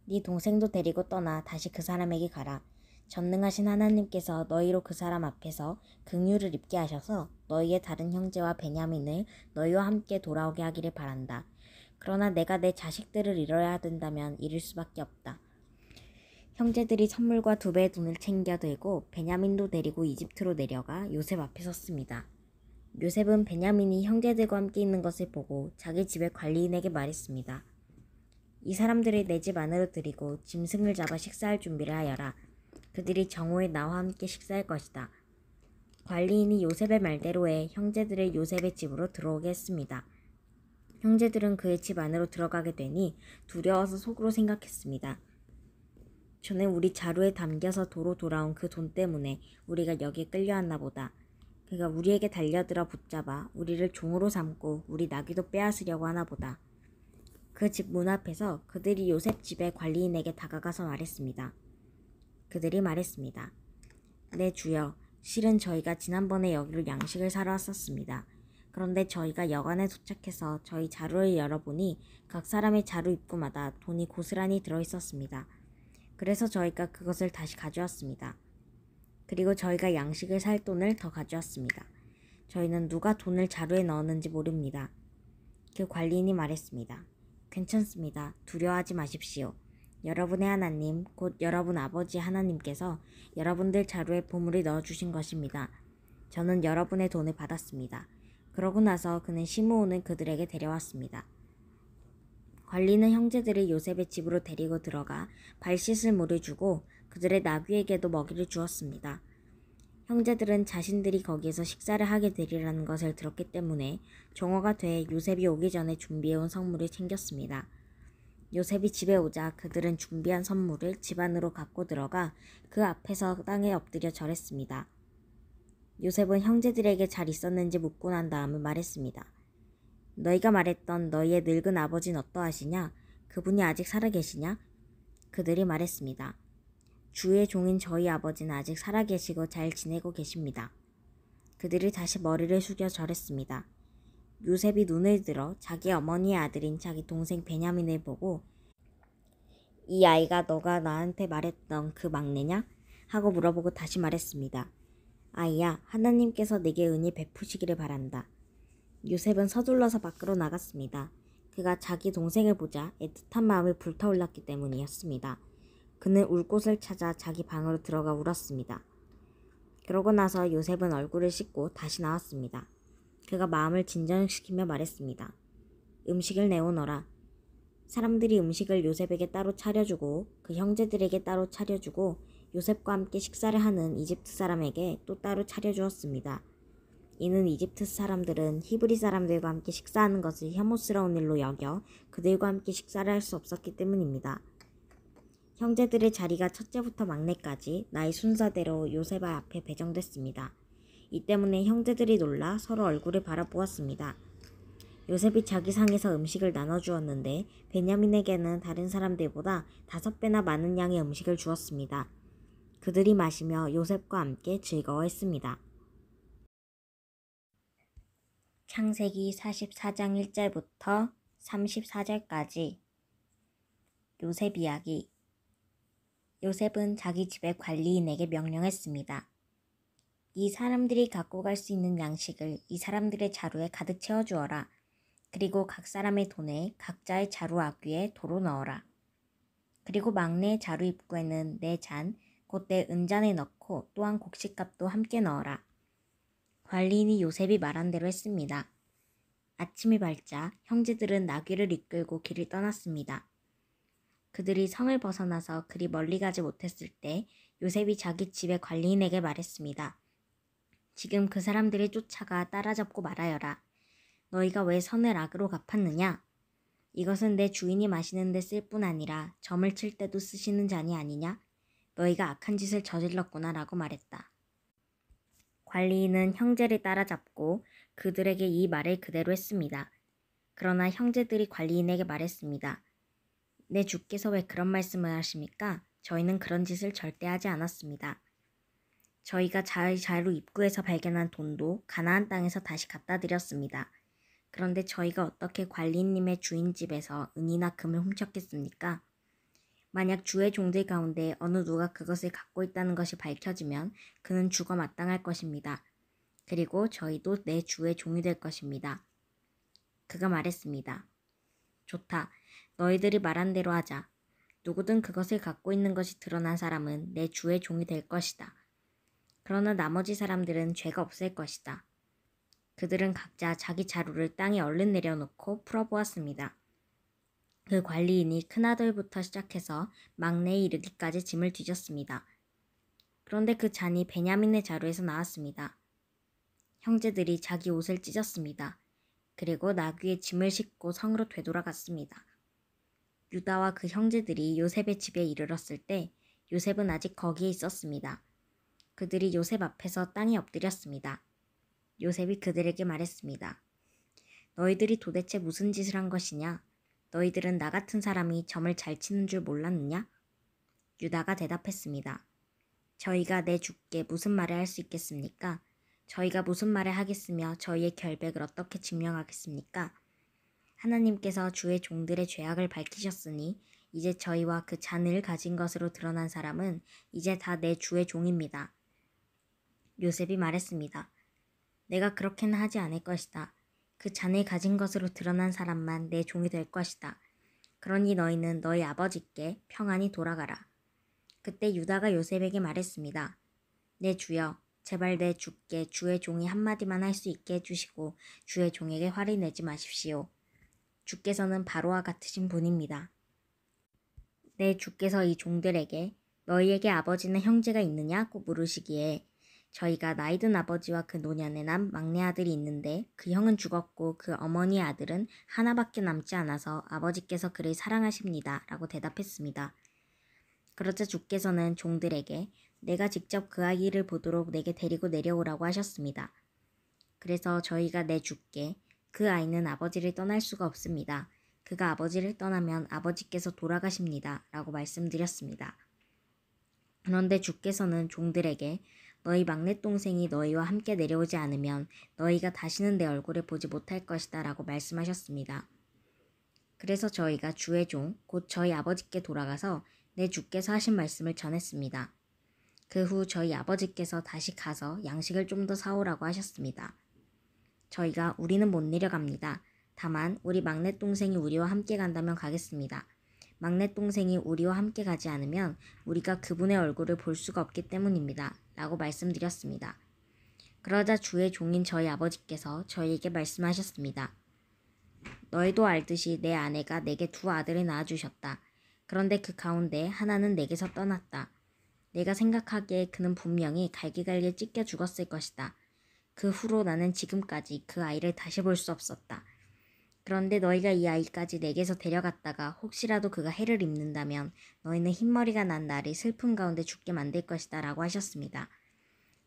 네 동생도 데리고 떠나 다시 그 사람에게 가라. 전능하신 하나님께서 너희로 그 사람 앞에서 긍휼을 입게 하셔서 너희의 다른 형제와 베냐민을 너희와 함께 돌아오게 하기를 바란다. 그러나 내가 내 자식들을 잃어야 된다면 잃을 수밖에 없다. 형제들이 선물과 2배의 돈을 챙겨 들고 베냐민도 데리고 이집트로 내려가 요셉 앞에 섰습니다. 요셉은 베냐민이 형제들과 함께 있는 것을 보고 자기 집의 관리인에게 말했습니다. 이 사람들을 내 집 안으로 들이고 짐승을 잡아 식사할 준비를 하여라. 그들이 정오에 나와 함께 식사할 것이다. 관리인이 요셉의 말대로 해 형제들을 요셉의 집으로 들어오게 했습니다. 형제들은 그의 집 안으로 들어가게 되니 두려워서 속으로 생각했습니다. 저는 우리 자루에 담겨서 도로 돌아온 그 돈 때문에 우리가 여기에 끌려왔나 보다. 그가 우리에게 달려들어 붙잡아 우리를 종으로 삼고 우리 나귀도 빼앗으려고 하나 보다. 그 집 문 앞에서 그들이 요셉 집의 관리인에게 다가가서 말했습니다. 그들이 말했습니다. 네 주여, 실은 저희가 지난번에 여기로 양식을 사러 왔었습니다. 그런데 저희가 여관에 도착해서 저희 자루를 열어보니 각 사람의 자루 입구마다 돈이 고스란히 들어있었습니다. 그래서 저희가 그것을 다시 가져왔습니다. 그리고 저희가 양식을 살 돈을 더 가져왔습니다. 저희는 누가 돈을 자루에 넣었는지 모릅니다. 그 관리인이 말했습니다. 괜찮습니다. 두려워하지 마십시오. 여러분의 하나님, 곧 여러분 아버지 하나님께서 여러분들 자루에 보물을 넣어주신 것입니다. 저는 여러분의 돈을 받았습니다. 그러고 나서 그는 시므온을 그들에게 데려왔습니다. 관리는 형제들을 요셉의 집으로 데리고 들어가 발 씻을 물을 주고 그들의 나귀에게도 먹이를 주었습니다. 형제들은 자신들이 거기에서 식사를 하게 되리라는 것을 들었기 때문에 종어가 돼 요셉이 오기 전에 준비해온 선물을 챙겼습니다. 요셉이 집에 오자 그들은 준비한 선물을 집 안으로 갖고 들어가 그 앞에서 땅에 엎드려 절했습니다. 요셉은 형제들에게 잘 있었는지 묻고 난 다음에 말했습니다. 너희가 말했던 너희의 늙은 아버지는 어떠하시냐? 그분이 아직 살아계시냐? 그들이 말했습니다. 주의 종인 저희 아버지는 아직 살아계시고 잘 지내고 계십니다. 그들이 다시 머리를 숙여 절했습니다. 요셉이 눈을 들어 자기 어머니의 아들인 자기 동생 베냐민을 보고 이 아이가 너가 나한테 말했던 그 막내냐? 하고 물어보고 다시 말했습니다. 아이야, 하나님께서 내게 은혜 베푸시기를 바란다. 요셉은 서둘러서 밖으로 나갔습니다. 그가 자기 동생을 보자 애틋한 마음이 불타올랐기 때문이었습니다. 그는 울 곳을 찾아 자기 방으로 들어가 울었습니다. 그러고 나서 요셉은 얼굴을 씻고 다시 나왔습니다. 그가 마음을 진정시키며 말했습니다. 음식을 내오너라. 사람들이 음식을 요셉에게 따로 차려주고 그 형제들에게 따로 차려주고 요셉과 함께 식사를 하는 이집트 사람에게 또 따로 차려주었습니다. 이는 이집트 사람들은 히브리 사람들과 함께 식사하는 것을 혐오스러운 일로 여겨 그들과 함께 식사를 할 수 없었기 때문입니다. 형제들의 자리가 첫째부터 막내까지 나이 순서대로 요셉 앞에 배정됐습니다. 이 때문에 형제들이 놀라 서로 얼굴을 바라보았습니다. 요셉이 자기 상에서 음식을 나눠주었는데 베냐민에게는 다른 사람들보다 5배나 많은 양의 음식을 주었습니다. 그들이 마시며 요셉과 함께 즐거워했습니다. 창세기 44장 1절부터 34절까지 요셉 이야기. 요셉은 자기 집의 관리인에게 명령했습니다. 이 사람들이 갖고 갈 수 있는 양식을 이 사람들의 자루에 가득 채워주어라. 그리고 각 사람의 돈을 각자의 자루 앞위에 도로 넣어라. 그리고 막내의 자루 입구에는 내 잔, 곧 내 은잔을 넣고 또한 곡식값도 함께 넣어라. 관리인이 요셉이 말한 대로 했습니다. 아침이 밝자 형제들은 나귀를 이끌고 길을 떠났습니다. 그들이 성을 벗어나서 그리 멀리 가지 못했을 때 요셉이 자기 집의 관리인에게 말했습니다. 지금 그 사람들이 쫓아가 따라잡고 말하여라. 너희가 왜 선을 악으로 갚았느냐? 이것은 내 주인이 마시는 데 쓸 뿐 아니라 점을 칠 때도 쓰시는 잔이 아니냐? 너희가 악한 짓을 저질렀구나 라고 말했다. 관리인은 형제를 따라잡고 그들에게 이 말을 그대로 했습니다. 그러나 형제들이 관리인에게 말했습니다. 내 주께서 왜 그런 말씀을 하십니까? 저희는 그런 짓을 절대 하지 않았습니다. 저희가 자루 입구에서 발견한 돈도 가나안 땅에서 다시 갖다 드렸습니다. 그런데 저희가 어떻게 관리인님의 주인 집에서 은이나 금을 훔쳤겠습니까? 만약 주의 종들 가운데 어느 누가 그것을 갖고 있다는 것이 밝혀지면 그는 죽어 마땅할 것입니다. 그리고 저희도 내 주의 종이 될 것입니다. 그가 말했습니다. 좋다. 너희들이 말한 대로 하자. 누구든 그것을 갖고 있는 것이 드러난 사람은 내 주의 종이 될 것이다. 그러나 나머지 사람들은 죄가 없을 것이다. 그들은 각자 자기 자루를 땅에 얼른 내려놓고 풀어보았습니다. 그 관리인이 큰아들부터 시작해서 막내에 이르기까지 짐을 뒤졌습니다. 그런데 그 잔이 베냐민의 자루에서 나왔습니다. 형제들이 자기 옷을 찢었습니다. 그리고 나귀에 짐을 싣고 성으로 되돌아갔습니다. 유다와 그 형제들이 요셉의 집에 이르렀을 때 요셉은 아직 거기에 있었습니다. 그들이 요셉 앞에서 땅에 엎드렸습니다. 요셉이 그들에게 말했습니다. 너희들이 도대체 무슨 짓을 한 것이냐? 너희들은 나 같은 사람이 점을 잘 치는 줄 몰랐느냐? 유다가 대답했습니다. 저희가 내 주께 무슨 말을 할 수 있겠습니까? 저희가 무슨 말을 하겠으며 저희의 결백을 어떻게 증명하겠습니까? 하나님께서 주의 종들의 죄악을 밝히셨으니 이제 저희와 그 잔을 가진 것으로 드러난 사람은 이제 다 내 주의 종입니다. 요셉이 말했습니다. 내가 그렇게는 하지 않을 것이다. 그 잔을 가진 것으로 드러난 사람만 내 종이 될 것이다. 그러니 너희는 너희 아버지께 평안히 돌아가라. 그때 유다가 요셉에게 말했습니다. 내 주여, 제발 내 주께 주의 종이 한마디만 할 수 있게 해주시고 주의 종에게 화를 내지 마십시오. 주께서는 바로와 같으신 분입니다. 내 주께서 이 종들에게 너희에게 아버지나 형제가 있느냐고 물으시기에 저희가 나이든 아버지와 그 노년에 난 막내 아들이 있는데 그 형은 죽었고 그 어머니의 아들은 하나밖에 남지 않아서 아버지께서 그를 사랑하십니다. 라고 대답했습니다. 그러자 주께서는 종들에게 내가 직접 그 아이를 보도록 내게 데리고 내려오라고 하셨습니다. 그래서 저희가 내 주께 그 아이는 아버지를 떠날 수가 없습니다. 그가 아버지를 떠나면 아버지께서 돌아가십니다. 라고 말씀드렸습니다. 그런데 주께서는 종들에게 너희 막내 동생이 너희와 함께 내려오지 않으면 너희가 다시는 내 얼굴을 보지 못할 것이다 라고 말씀하셨습니다. 그래서 저희가 주의 종, 곧 저희 아버지께 돌아가서 내 주께서 하신 말씀을 전했습니다. 그 후 저희 아버지께서 다시 가서 양식을 좀 더 사오라고 하셨습니다. 저희가 우리는 못 내려갑니다. 다만 우리 막내 동생이 우리와 함께 간다면 가겠습니다. 막내 동생이 우리와 함께 가지 않으면 우리가 그분의 얼굴을 볼 수가 없기 때문입니다. 라고 말씀드렸습니다. 그러자 주의 종인 저희 아버지께서 저희에게 말씀하셨습니다. 너희도 알듯이 내 아내가 내게 두 아들을 낳아주셨다. 그런데 그 가운데 하나는 내게서 떠났다. 내가 생각하기에 그는 분명히 갈기갈기 찢겨 죽었을 것이다. 그 후로 나는 지금까지 그 아이를 다시 볼 수 없었다. 그런데 너희가 이 아이까지 내게서 데려갔다가 혹시라도 그가 해를 입는다면 너희는 흰머리가 난 나를 슬픔 가운데 죽게 만들 것이다 라고 하셨습니다.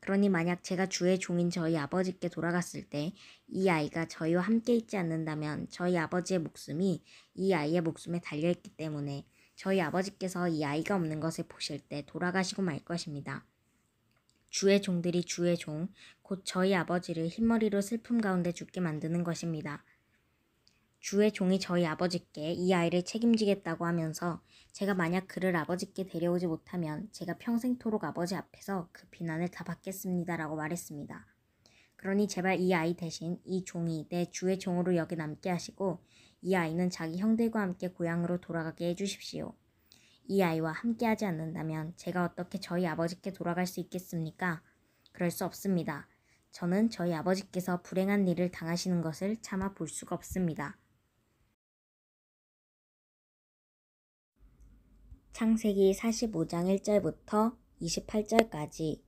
그러니 만약 제가 주의 종인 저희 아버지께 돌아갔을 때 이 아이가 저희와 함께 있지 않는다면 저희 아버지의 목숨이 이 아이의 목숨에 달려있기 때문에 저희 아버지께서 이 아이가 없는 것을 보실 때 돌아가시고 말 것입니다. 주의 종들이 주의 종, 곧 저희 아버지를 흰머리로 슬픔 가운데 죽게 만드는 것입니다. 주의 종이 저희 아버지께 이 아이를 책임지겠다고 하면서 제가 만약 그를 아버지께 데려오지 못하면 제가 평생토록 아버지 앞에서 그 비난을 다 받겠습니다. 라고 말했습니다. 그러니 제발 이 아이 대신 이 종이 내 주의 종으로 여기 남게 하시고 이 아이는 자기 형들과 함께 고향으로 돌아가게 해주십시오. 이 아이와 함께 하지 않는다면 제가 어떻게 저희 아버지께 돌아갈 수 있겠습니까? 그럴 수 없습니다. 저는 저희 아버지께서 불행한 일을 당하시는 것을 참아 볼 수가 없습니다. 창세기 45장 1절부터 28절까지.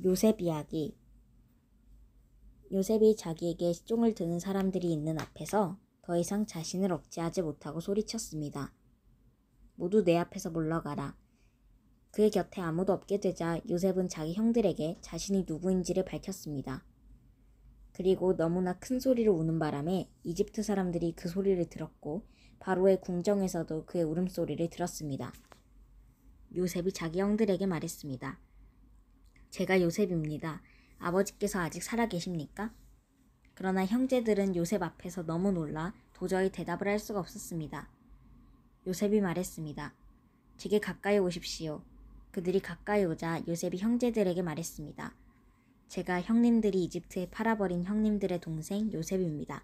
요셉 이야기. 요셉이 자기에게 시종을 드는 사람들이 있는 앞에서 더 이상 자신을 억제하지 못하고 소리쳤습니다. 모두 내 앞에서 물러가라. 그의 곁에 아무도 없게 되자 요셉은 자기 형들에게 자신이 누구인지를 밝혔습니다. 그리고 너무나 큰 소리로 우는 바람에 이집트 사람들이 그 소리를 들었고 바로의 궁정에서도 그의 울음소리를 들었습니다. 요셉이 자기 형들에게 말했습니다. 제가 요셉입니다. 아버지께서 아직 살아계십니까? 그러나 형제들은 요셉 앞에서 너무 놀라 도저히 대답을 할 수가 없었습니다. 요셉이 말했습니다. 제게 가까이 오십시오. 그들이 가까이 오자 요셉이 형제들에게 말했습니다. 제가 형님들이 이집트에 팔아버린 형님들의 동생 요셉입니다.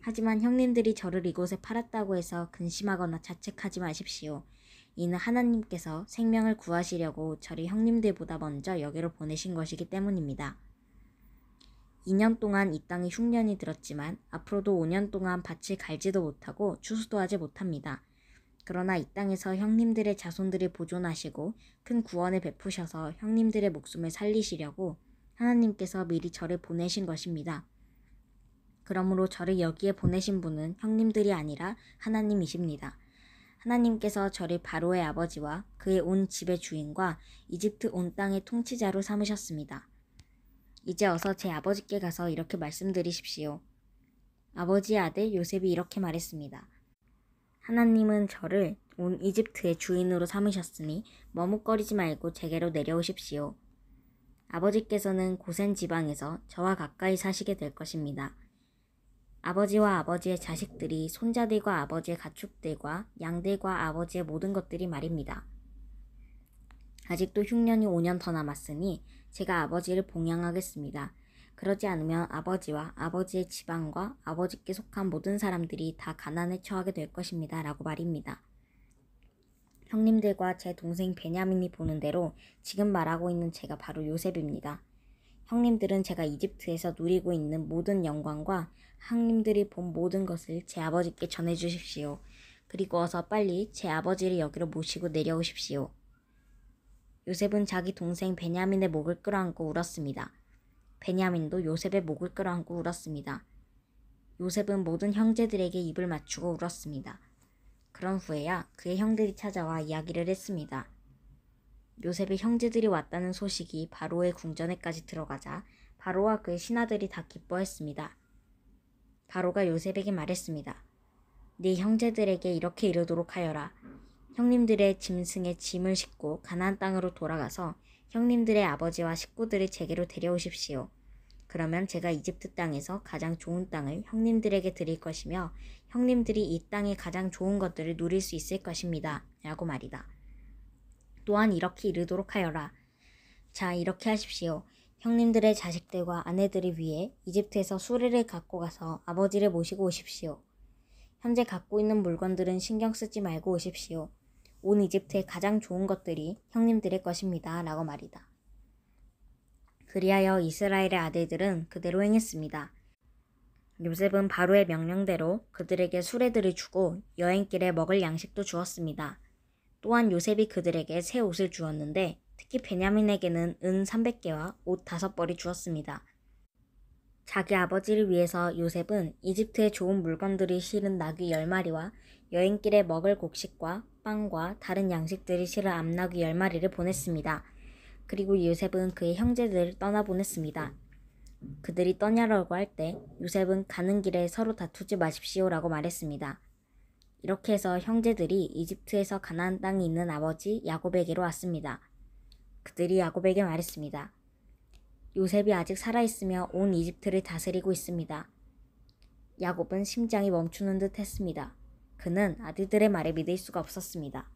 하지만 형님들이 저를 이곳에 팔았다고 해서 근심하거나 자책하지 마십시오. 이는 하나님께서 생명을 구하시려고 저를 형님들보다 먼저 여기로 보내신 것이기 때문입니다. 2년 동안 이 땅에 흉년이 들었지만 앞으로도 5년 동안 밭을 갈지도 못하고 추수도 하지 못합니다. 그러나 이 땅에서 형님들의 자손들을 보존하시고 큰 구원을 베푸셔서 형님들의 목숨을 살리시려고 하나님께서 미리 저를 보내신 것입니다. 그러므로 저를 여기에 보내신 분은 형님들이 아니라 하나님이십니다. 하나님께서 저를 바로의 아버지와 그의 온 집의 주인과 이집트 온 땅의 통치자로 삼으셨습니다. 이제 어서 제 아버지께 가서 이렇게 말씀드리십시오. 아버지의 아들 요셉이 이렇게 말했습니다. 하나님은 저를 온 이집트의 주인으로 삼으셨으니 머뭇거리지 말고 제게로 내려오십시오. 아버지께서는 고센 지방에서 저와 가까이 사시게 될 것입니다. 아버지와 아버지의 자식들이 손자들과 아버지의 가축들과 양들과 아버지의 모든 것들이 말입니다. 아직도 흉년이 5년 더 남았으니 제가 아버지를 봉양하겠습니다. 그러지 않으면 아버지와 아버지의 지방과 아버지께 속한 모든 사람들이 다 가난에 처하게 될 것입니다. 라고 말입니다. 형님들과 제 동생 베냐민이 보는 대로 지금 말하고 있는 제가 바로 요셉입니다. 형님들은 제가 이집트에서 누리고 있는 모든 영광과 형님들이 본 모든 것을 제 아버지께 전해주십시오. 그리고 어서 빨리 제 아버지를 여기로 모시고 내려오십시오. 요셉은 자기 동생 베냐민의 목을 끌어안고 울었습니다. 베냐민도 요셉의 목을 끌어안고 울었습니다. 요셉은 모든 형제들에게 입을 맞추고 울었습니다. 그런 후에야 그의 형들이 찾아와 이야기를 했습니다. 요셉의 형제들이 왔다는 소식이 바로의 궁전에까지 들어가자 바로와 그의 신하들이 다 기뻐했습니다. 바로가 요셉에게 말했습니다. 네 형제들에게 이렇게 이르도록 하여라. 형님들의 짐승에 짐을 싣고 가나안 땅으로 돌아가서 형님들의 아버지와 식구들을 제게로 데려오십시오. 그러면 제가 이집트 땅에서 가장 좋은 땅을 형님들에게 드릴 것이며 형님들이 이 땅의 가장 좋은 것들을 누릴 수 있을 것입니다. 라고 말이다. 또한 이렇게 이르도록 하여라. 자, 이렇게 하십시오. 형님들의 자식들과 아내들을 위해 이집트에서 수레를 갖고 가서 아버지를 모시고 오십시오. 현재 갖고 있는 물건들은 신경 쓰지 말고 오십시오. 온 이집트의 가장 좋은 것들이 형님들의 것입니다. 라고 말이다. 그리하여 이스라엘의 아들들은 그대로 행했습니다. 요셉은 바로의 명령대로 그들에게 수레들을 주고 여행길에 먹을 양식도 주었습니다. 또한 요셉이 그들에게 새 옷을 주었는데 특히 베냐민에게는 은 300개와 옷 5벌이 주었습니다. 자기 아버지를 위해서 요셉은 이집트의 좋은 물건들이 실은 나귀 10마리와 여행길에 먹을 곡식과 빵과 다른 양식들이 실은 암나귀 10마리를 보냈습니다. 그리고 요셉은 그의 형제들을 떠나보냈습니다. 그들이 떠나려고 할 때 요셉은 가는 길에 서로 다투지 마십시오라고 말했습니다. 이렇게 해서 형제들이 이집트에서 가나안 땅에 있는 아버지 야곱에게로 왔습니다. 그들이 야곱에게 말했습니다. 요셉이 아직 살아있으며 온 이집트를 다스리고 있습니다. 야곱은 심장이 멈추는 듯 했습니다. 그는 아들들의 말에 믿을 수가 없었습니다.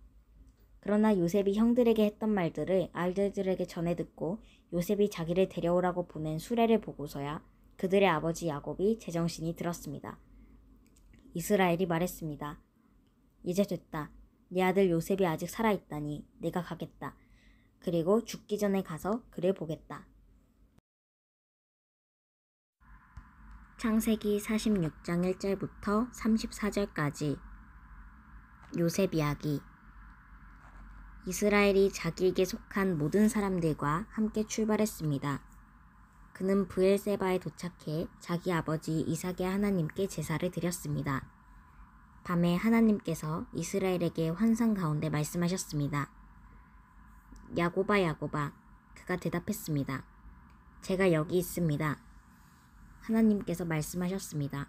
그러나 요셉이 형들에게 했던 말들을 아들들에게 전해 듣고 요셉이 자기를 데려오라고 보낸 수레를 보고서야 그들의 아버지 야곱이 제정신이 들었습니다. 이스라엘이 말했습니다. 이제 됐다. 네 아들 요셉이 아직 살아있다니 내가 가겠다. 그리고 죽기 전에 가서 그를 보겠다. 창세기 46장 1절부터 34절까지. 요셉 이야기. 이스라엘이 자기에게 속한 모든 사람들과 함께 출발했습니다. 그는 브엘세바에 도착해 자기 아버지 이삭의 하나님께 제사를 드렸습니다. 밤에 하나님께서 이스라엘에게 환상 가운데 말씀하셨습니다. 야곱아 야곱아, 그가 대답했습니다. 제가 여기 있습니다. 하나님께서 말씀하셨습니다.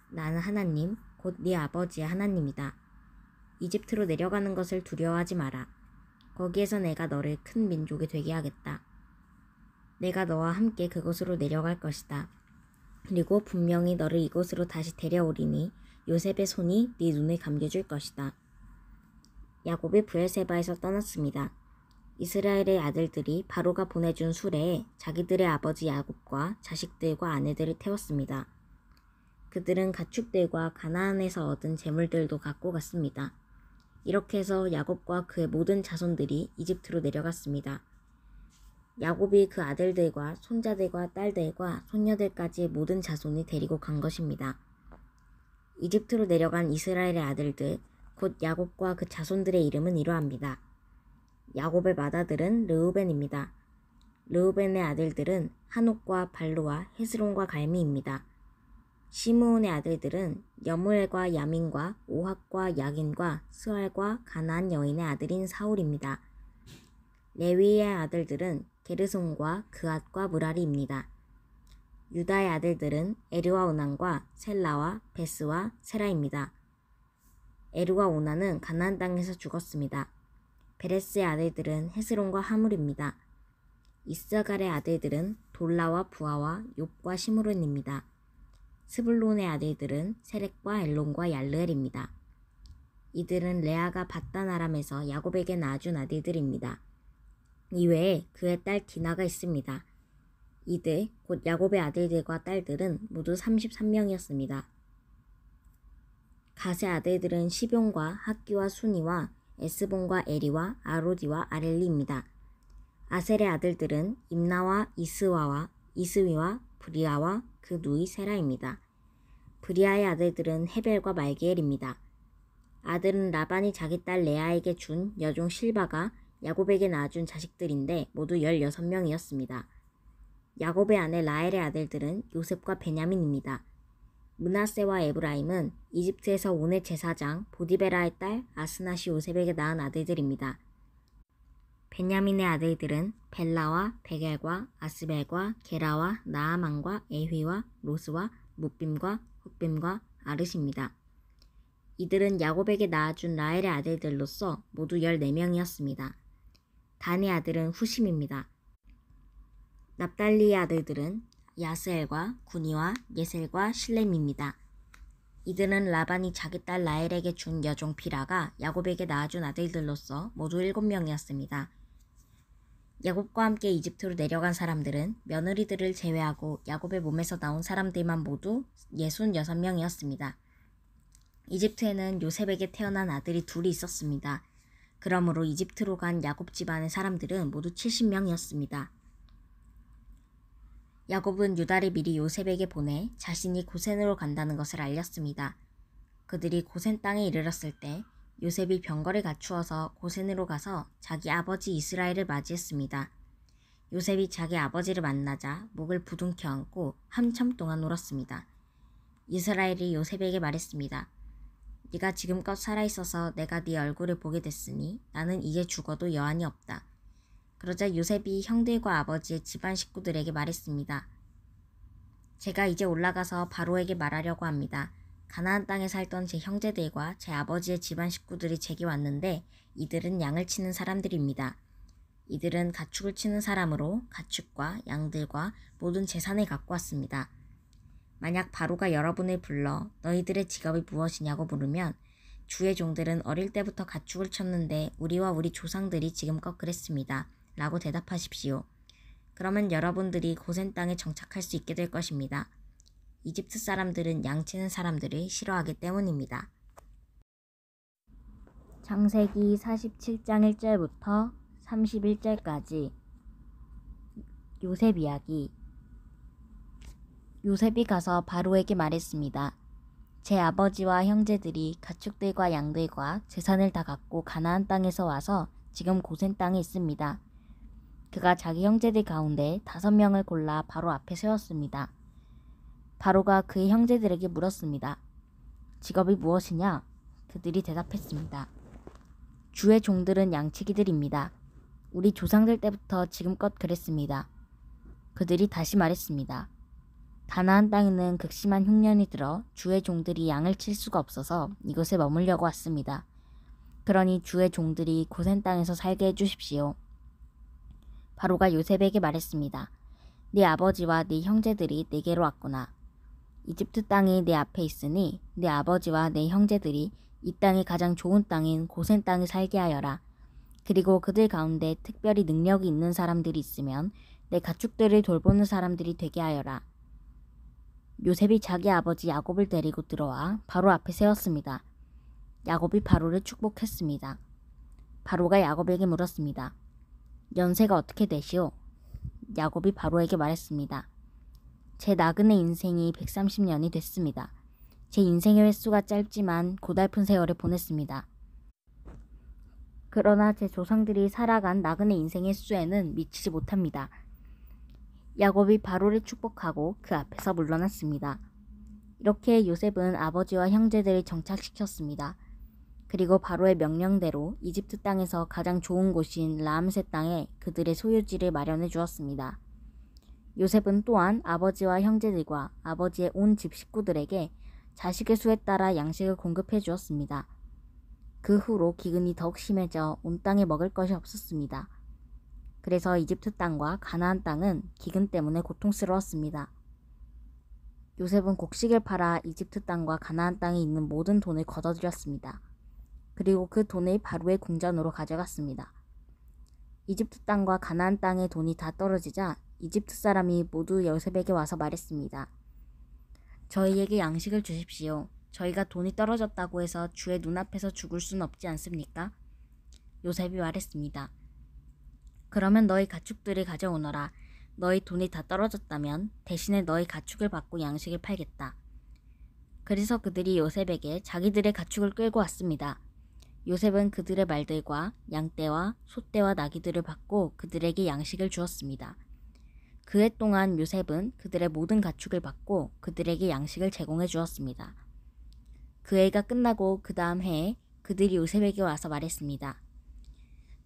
나는 하나님, 곧 네 아버지의 하나님이다. 이집트로 내려가는 것을 두려워하지 마라. 거기에서 내가 너를 큰 민족이 되게 하겠다. 내가 너와 함께 그곳으로 내려갈 것이다. 그리고 분명히 너를 이곳으로 다시 데려오리니 요셉의 손이 네 눈을 감겨줄 것이다. 야곱이 브엘세바에서 떠났습니다. 이스라엘의 아들들이 바로가 보내준 수레에 자기들의 아버지 야곱과 자식들과 아내들을 태웠습니다. 그들은 가축들과 가나안에서 얻은 재물들도 갖고 갔습니다. 이렇게 해서 야곱과 그의 모든 자손들이 이집트로 내려갔습니다. 야곱이 그 아들들과 손자들과 딸들과 손녀들까지의 모든 자손을 데리고 간 것입니다. 이집트로 내려간 이스라엘의 아들들, 곧 야곱과 그 자손들의 이름은 이러합니다. 야곱의 맏아들은 르우벤입니다. 르우벤의 아들들은 한옥과 발루와 헤스론과 갈미입니다. 시므온의 아들들은 여무엘과 야민과 오학과 야긴과 스알과 가나안 여인의 아들인 사울입니다. 레위의 아들들은 게르손과 그앗과 무라리입니다. 유다의 아들들은 에르와 오난과 셀라와 베스와 세라입니다. 에르와 오난은 가나안 땅에서 죽었습니다. 베레스의 아들들은 헤스론과 하물입니다. 이스갈의 아들들은 돌라와 부하와 욥과 시므론입니다. 스불론의 아들들은 세렉과 엘론과 얄르엘입니다. 이들은 레아가 밧단 아람에서 야곱에게 낳아준 아들들입니다. 이외에 그의 딸 디나가 있습니다. 이들 곧 야곱의 아들들과 딸들은 모두 33명이었습니다. 갓의 아들들은 시뵑과 학기와 순이와 에스본과 에리와 아로디와 아렐리입니다. 아셀의 아들들은 임나와 이스와와 이스위와 브리아와 그 누이 세라입니다. 브리아의 아들들은 헤벨과 말기엘입니다. 아들은 라반이 자기 딸 레아에게 준 여종 실바가 야곱에게 낳아준 자식들인데 모두 16명이었습니다. 야곱의 아내 라헬의 아들들은 요셉과 베냐민입니다. 므낫세와 에브라임은 이집트에서 온의 제사장 보디베라의 딸 아스낫이 요셉에게 낳은 아들들입니다. 베냐민의 아들들은 벨라와 베겔과 아스벨과 게라와 나아만과 에휘와 로스와 뭇빔과 훗빔과 아르시입니다. 이들은 야곱에게 낳아준 라헬의 아들들로서 모두 14명이었습니다. 단의 아들은 후심입니다. 납달리의 아들들은 야스엘과 구니와 예셀과 실렘입니다. 이들은 라반이 자기 딸 라헬에게 준 여종 비라가 야곱에게 낳아준 아들들로서 모두 7명이었습니다. 야곱과 함께 이집트로 내려간 사람들은 며느리들을 제외하고 야곱의 몸에서 나온 사람들만 모두 66명이었습니다. 이집트에는 요셉에게 태어난 아들이 둘이 있었습니다. 그러므로 이집트로 간 야곱 집안의 사람들은 모두 70명이었습니다. 야곱은 유다를 미리 요셉에게 보내 자신이 고센으로 간다는 것을 알렸습니다. 그들이 고센 땅에 이르렀을 때 요셉이 병거를 갖추어서 고센으로 가서 자기 아버지 이스라엘을 맞이했습니다. 요셉이 자기 아버지를 만나자 목을 부둥켜 안고 한참 동안 울었습니다. 이스라엘이 요셉에게 말했습니다. 네가 지금껏 살아있어서 내가 네 얼굴을 보게 됐으니 나는 이제 죽어도 여한이 없다. 그러자 요셉이 형들과 아버지의 집안 식구들에게 말했습니다. 제가 이제 올라가서 바로에게 말하려고 합니다. 가나안 땅에 살던 제 형제들과 제 아버지의 집안 식구들이 제게 왔는데 이들은 양을 치는 사람들입니다. 이들은 가축을 치는 사람으로 가축과 양들과 모든 재산을 갖고 왔습니다. 만약 바로가 여러분을 불러 너희들의 직업이 무엇이냐고 물으면 주의 종들은 어릴 때부터 가축을 쳤는데 우리와 우리 조상들이 지금껏 그랬습니다. 라고 대답하십시오. 그러면 여러분들이 고센 땅에 정착할 수 있게 될 것입니다. 이집트 사람들은 양치는 사람들을 싫어하기 때문입니다. 창세기 47장 1절부터 31절까지 요셉 이야기. 요셉이 가서 바로에게 말했습니다. 제 아버지와 형제들이 가축들과 양들과 재산을 다 갖고 가나안 땅에서 와서 지금 고센 땅에 있습니다. 그가 자기 형제들 가운데 5명을 골라 바로 앞에 세웠습니다. 바로가 그의 형제들에게 물었습니다. 직업이 무엇이냐? 그들이 대답했습니다. 주의 종들은 양치기들입니다. 우리 조상들 때부터 지금껏 그랬습니다. 그들이 다시 말했습니다. 가나안 땅에는 극심한 흉년이 들어 주의 종들이 양을 칠 수가 없어서 이곳에 머물려고 왔습니다. 그러니 주의 종들이 고센 땅에서 살게 해주십시오. 바로가 요셉에게 말했습니다. 네 아버지와 네 형제들이 내게로 왔구나. 이집트 땅이 내 앞에 있으니 내 아버지와 내 형제들이 이 땅의 가장 좋은 땅인 고센 땅에 살게 하여라. 그리고 그들 가운데 특별히 능력이 있는 사람들이 있으면 내 가축들을 돌보는 사람들이 되게 하여라. 요셉이 자기 아버지 야곱을 데리고 들어와 바로 앞에 세웠습니다. 야곱이 바로를 축복했습니다. 바로가 야곱에게 물었습니다. 연세가 어떻게 되시오? 야곱이 바로에게 말했습니다. 제 나그네 인생이 130년이 됐습니다. 제 인생의 횟수가 짧지만 고달픈 세월을 보냈습니다. 그러나 제 조상들이 살아간 나그네 인생의 횟수에는 미치지 못합니다. 야곱이 바로를 축복하고 그 앞에서 물러났습니다. 이렇게 요셉은 아버지와 형제들을 정착시켰습니다. 그리고 바로의 명령대로 이집트 땅에서 가장 좋은 곳인 라암세 땅에 그들의 소유지를 마련해 주었습니다. 요셉은 또한 아버지와 형제들과 아버지의 온 집 식구들에게 자식의 수에 따라 양식을 공급해 주었습니다. 그 후로 기근이 더욱 심해져 온 땅에 먹을 것이 없었습니다. 그래서 이집트 땅과 가나안 땅은 기근 때문에 고통스러웠습니다. 요셉은 곡식을 팔아 이집트 땅과 가나안 땅에 있는 모든 돈을 거둬들였습니다. 그리고 그 돈을 바로의 궁전으로 가져갔습니다. 이집트 땅과 가나안 땅의 돈이 다 떨어지자 이집트 사람이 모두 요셉에게 와서 말했습니다. 저희에게 양식을 주십시오. 저희가 돈이 떨어졌다고 해서 주의 눈앞에서 죽을 수는 없지 않습니까? 요셉이 말했습니다. 그러면 너희 가축들을 가져오너라. 너희 돈이 다 떨어졌다면 대신에 너희 가축을 받고 양식을 팔겠다. 그래서 그들이 요셉에게 자기들의 가축을 끌고 왔습니다. 요셉은 그들의 말들과 양떼와 소떼와 나귀들을 받고 그들에게 양식을 주었습니다. 그 해 동안 요셉은 그들의 모든 가축을 받고 그들에게 양식을 제공해 주었습니다. 그 해가 끝나고 그 다음 해에 그들이 요셉에게 와서 말했습니다.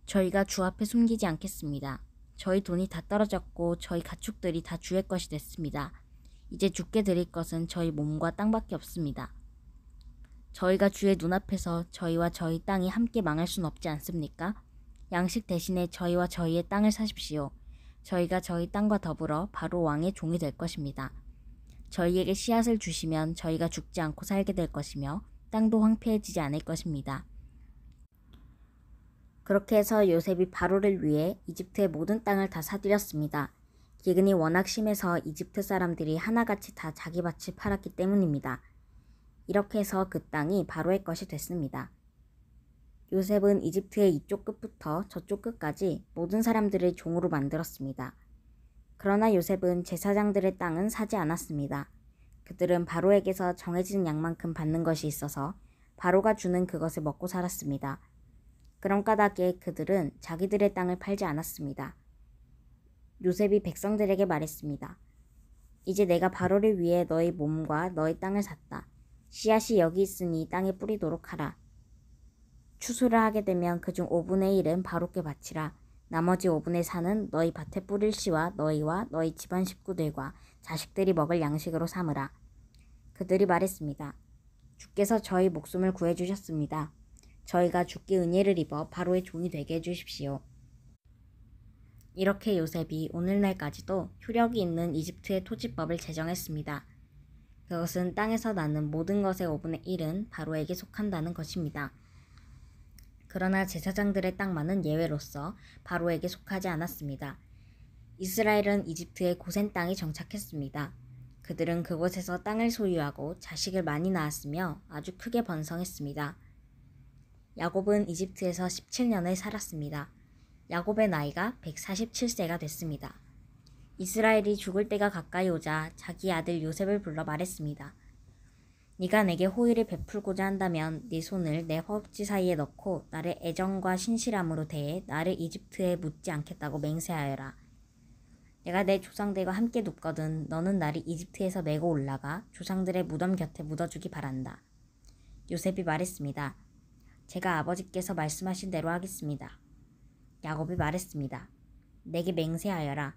저희가 주 앞에 숨기지 않겠습니다. 저희 돈이 다 떨어졌고 저희 가축들이 다 주의 것이 됐습니다. 이제 주께 드릴 것은 저희 몸과 땅밖에 없습니다. 저희가 주의 눈앞에서 저희와 저희 땅이 함께 망할 순 없지 않습니까? 양식 대신에 저희와 저희의 땅을 사십시오. 저희가 저희 땅과 더불어 바로 왕의 종이 될 것입니다. 저희에게 씨앗을 주시면 저희가 죽지 않고 살게 될 것이며 땅도 황폐해지지 않을 것입니다. 그렇게 해서 요셉이 바로를 위해 이집트의 모든 땅을 다 사들였습니다. 기근이 워낙 심해서 이집트 사람들이 하나같이 다 자기 밭을 팔았기 때문입니다. 이렇게 해서 그 땅이 바로의 것이 됐습니다. 요셉은 이집트의 이쪽 끝부터 저쪽 끝까지 모든 사람들을 종으로 만들었습니다. 그러나 요셉은 제사장들의 땅은 사지 않았습니다. 그들은 바로에게서 정해진 양만큼 받는 것이 있어서 바로가 주는 그것을 먹고 살았습니다. 그런 까닭에 그들은 자기들의 땅을 팔지 않았습니다. 요셉이 백성들에게 말했습니다. 이제 내가 바로를 위해 너희 몸과 너희 땅을 샀다. 씨앗이 여기 있으니 땅에 뿌리도록 하라. 추수를 하게 되면 그중 5분의 1은 바로께 바치라. 나머지 5분의 4는 너희 밭에 뿌릴 씨와 너희와 너희 집안 식구들과 자식들이 먹을 양식으로 삼으라. 그들이 말했습니다. 주께서 저희 목숨을 구해주셨습니다. 저희가 주께 은혜를 입어 바로의 종이 되게 해주십시오. 이렇게 요셉이 오늘날까지도 효력이 있는 이집트의 토지법을 제정했습니다. 그것은 땅에서 나는 모든 것의 5분의 1은 바로에게 속한다는 것입니다. 그러나 제사장들의 땅만은 예외로서 바로에게 속하지 않았습니다. 이스라엘은 이집트의 고센 땅에 정착했습니다. 그들은 그곳에서 땅을 소유하고 자식을 많이 낳았으며 아주 크게 번성했습니다. 야곱은 이집트에서 17년을 살았습니다. 야곱의 나이가 147세가 됐습니다. 이스라엘이 죽을 때가 가까이 오자 자기 아들 요셉을 불러 말했습니다. 네가 내게 호의를 베풀고자 한다면 네 손을 내 허벅지 사이에 넣고 나를 애정과 신실함으로 대해 나를 이집트에 묻지 않겠다고 맹세하여라. 내가 내 조상들과 함께 눕거든 너는 나를 이집트에서 메고 올라가 조상들의 무덤 곁에 묻어주기 바란다. 요셉이 말했습니다. 제가 아버지께서 말씀하신 대로 하겠습니다. 야곱이 말했습니다. 내게 맹세하여라.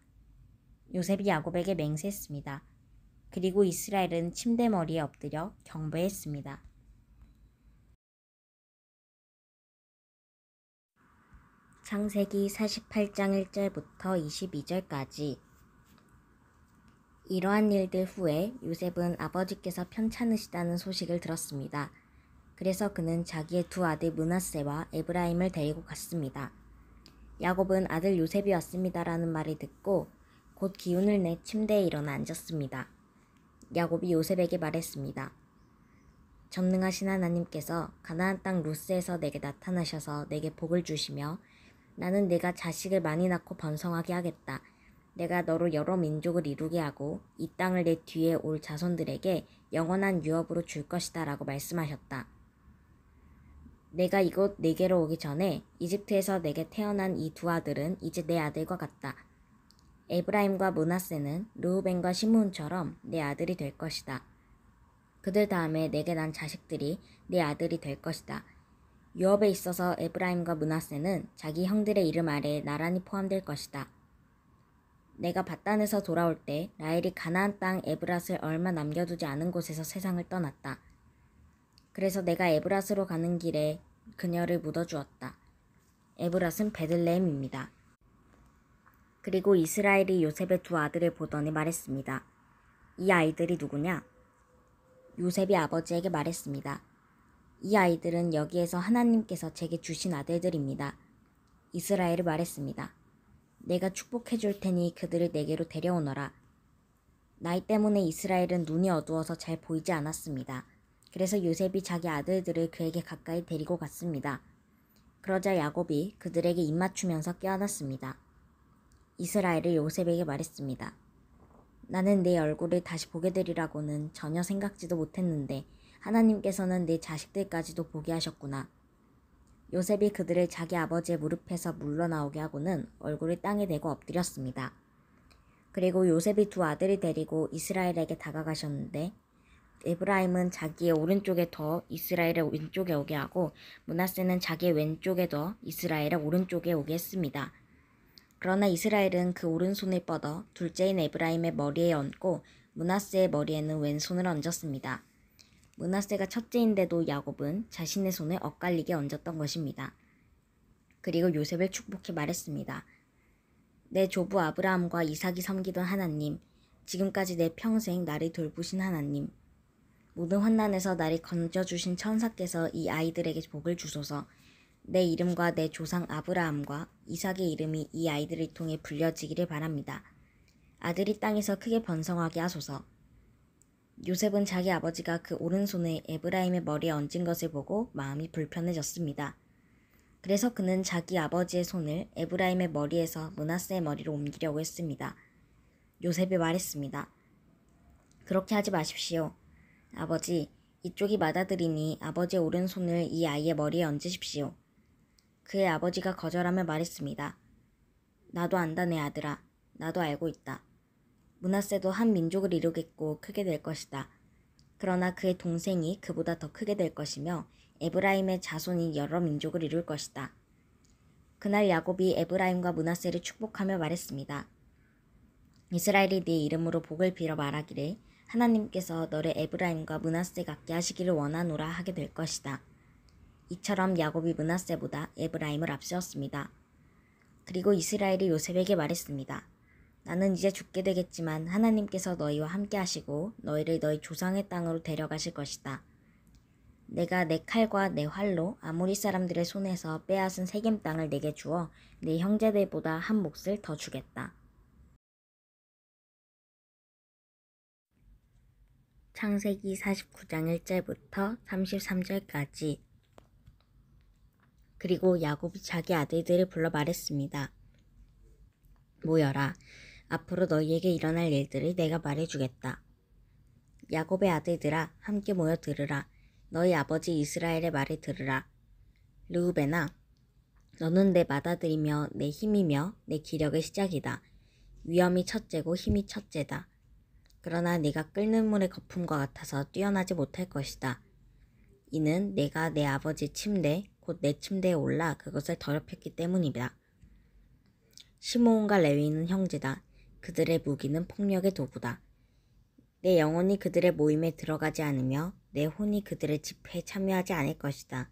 요셉이 야곱에게 맹세했습니다. 그리고 이스라엘은 침대 머리에 엎드려 경배했습니다. 창세기 48장 1절부터 22절까지. 이러한 일들 후에 요셉은 아버지께서 편찮으시다는 소식을 들었습니다. 그래서 그는 자기의 두 아들 므낫세와 에브라임을 데리고 갔습니다. 야곱은 아들 요셉이 왔습니다라는 말을 듣고 곧 기운을 내 침대에 일어나 앉았습니다. 야곱이 요셉에게 말했습니다. 전능하신 하나님께서 가나안 땅 루스에서 내게 나타나셔서 내게 복을 주시며 나는 내가 자식을 많이 낳고 번성하게 하겠다. 내가 너로 여러 민족을 이루게 하고 이 땅을 내 뒤에 올 자손들에게 영원한 유업으로 줄 것이다 라고 말씀하셨다. 내가 이곳 네게로 오기 전에 이집트에서 내게 태어난 이 두 아들은 이제 내 아들과 같다. 에브라임과 므낫세는 르우벤과 시므온처럼 내 아들이 될 것이다. 그들 다음에 내게 난 자식들이 내 아들이 될 것이다. 유업에 있어서 에브라임과 므낫세는 자기 형들의 이름 아래에 나란히 포함될 것이다. 내가 밧단에서 돌아올 때 라헬이 가나안 땅 에브랏을 얼마 남겨두지 않은 곳에서 세상을 떠났다. 그래서 내가 에브랏으로 가는 길에 그녀를 묻어주었다. 에브랏은 베들레헴입니다. 그리고 이스라엘이 요셉의 두 아들을 보더니 말했습니다. 이 아이들이 누구냐? 요셉이 아버지에게 말했습니다. 이 아이들은 여기에서 하나님께서 제게 주신 아들들입니다. 이스라엘이 말했습니다. 내가 축복해 줄 테니 그들을 내게로 데려오너라. 나이 때문에 이스라엘은 눈이 어두워서 잘 보이지 않았습니다. 그래서 요셉이 자기 아들들을 그에게 가까이 데리고 갔습니다. 그러자 야곱이 그들에게 입맞추면서 껴안았습니다. 이스라엘이 요셉에게 말했습니다. 나는 내 얼굴을 다시 보게 되리라고는 전혀 생각지도 못했는데 하나님께서는 내 자식들까지도 보게 하셨구나. 요셉이 그들을 자기 아버지의 무릎에서 물러나오게 하고는 얼굴을 땅에 대고 엎드렸습니다. 그리고 요셉이 두 아들을 데리고 이스라엘에게 다가가셨는데 에브라임은 자기의 오른쪽에 더 이스라엘의 왼쪽에 오게 하고 므낫세는 자기의 왼쪽에 더 이스라엘의 오른쪽에 오게 했습니다. 그러나 이스라엘은 그 오른손을 뻗어 둘째인 에브라임의 머리에 얹고 므낫세의 머리에는 왼손을 얹었습니다. 므낫세가 첫째인데도 야곱은 자신의 손에 엇갈리게 얹었던 것입니다. 그리고 요셉을 축복해 말했습니다. 내 조부 아브라함과 이삭이 섬기던 하나님, 지금까지 내 평생 나를 돌보신 하나님, 모든 환난에서 나를 건져주신 천사께서 이 아이들에게 복을 주소서. 내 이름과 내 조상 아브라함과 이삭의 이름이 이 아이들을 통해 불려지기를 바랍니다. 아들이 땅에서 크게 번성하게 하소서. 요셉은 자기 아버지가 그 오른손을 에브라임의 머리에 얹은 것을 보고 마음이 불편해졌습니다. 그래서 그는 자기 아버지의 손을 에브라임의 머리에서 므낫세의 머리로 옮기려고 했습니다. 요셉이 말했습니다. 그렇게 하지 마십시오. 아버지, 이쪽이 맞아들이니 아버지의 오른손을 이 아이의 머리에 얹으십시오. 그의 아버지가 거절하며 말했습니다. 나도 안다 내 아들아. 나도 알고 있다. 므낫세도 한 민족을 이루겠고 크게 될 것이다. 그러나 그의 동생이 그보다 더 크게 될 것이며 에브라임의 자손이 여러 민족을 이룰 것이다. 그날 야곱이 에브라임과 므낫세를 축복하며 말했습니다. 이스라엘이 네 이름으로 복을 빌어 말하기를 하나님께서 너를 에브라임과 므낫세 같게 하시기를 원하노라 하게 될 것이다. 이처럼 야곱이 므낫세보다 에브라임을 앞세웠습니다. 그리고 이스라엘이 요셉에게 말했습니다. 나는 이제 죽게 되겠지만 하나님께서 너희와 함께 하시고 너희를 너희 조상의 땅으로 데려가실 것이다. 내가 내 칼과 내 활로 아모리 사람들의 손에서 빼앗은 세겜 땅을 내게 주어 네 형제들보다 한 몫을 더 주겠다. 창세기 49장 1절부터 33절까지. 그리고 야곱이 자기 아들들을 불러 말했습니다. 모여라. 앞으로 너희에게 일어날 일들을 내가 말해주겠다. 야곱의 아들들아 함께 모여 들으라. 너희 아버지 이스라엘의 말을 들으라. 르우벤아 너는 내 맏아들이며 내 힘이며 내 기력의 시작이다. 위엄이 첫째고 힘이 첫째다. 그러나 네가 끓는 물의 거품과 같아서 뛰어나지 못할 것이다. 이는 내가 내 아버지 침대 곧 내 침대에 올라 그것을 더럽혔기 때문이다. 시므온과 레위는 형제다. 그들의 무기는 폭력의 도구다. 내 영혼이 그들의 모임에 들어가지 않으며 내 혼이 그들의 집회에 참여하지 않을 것이다.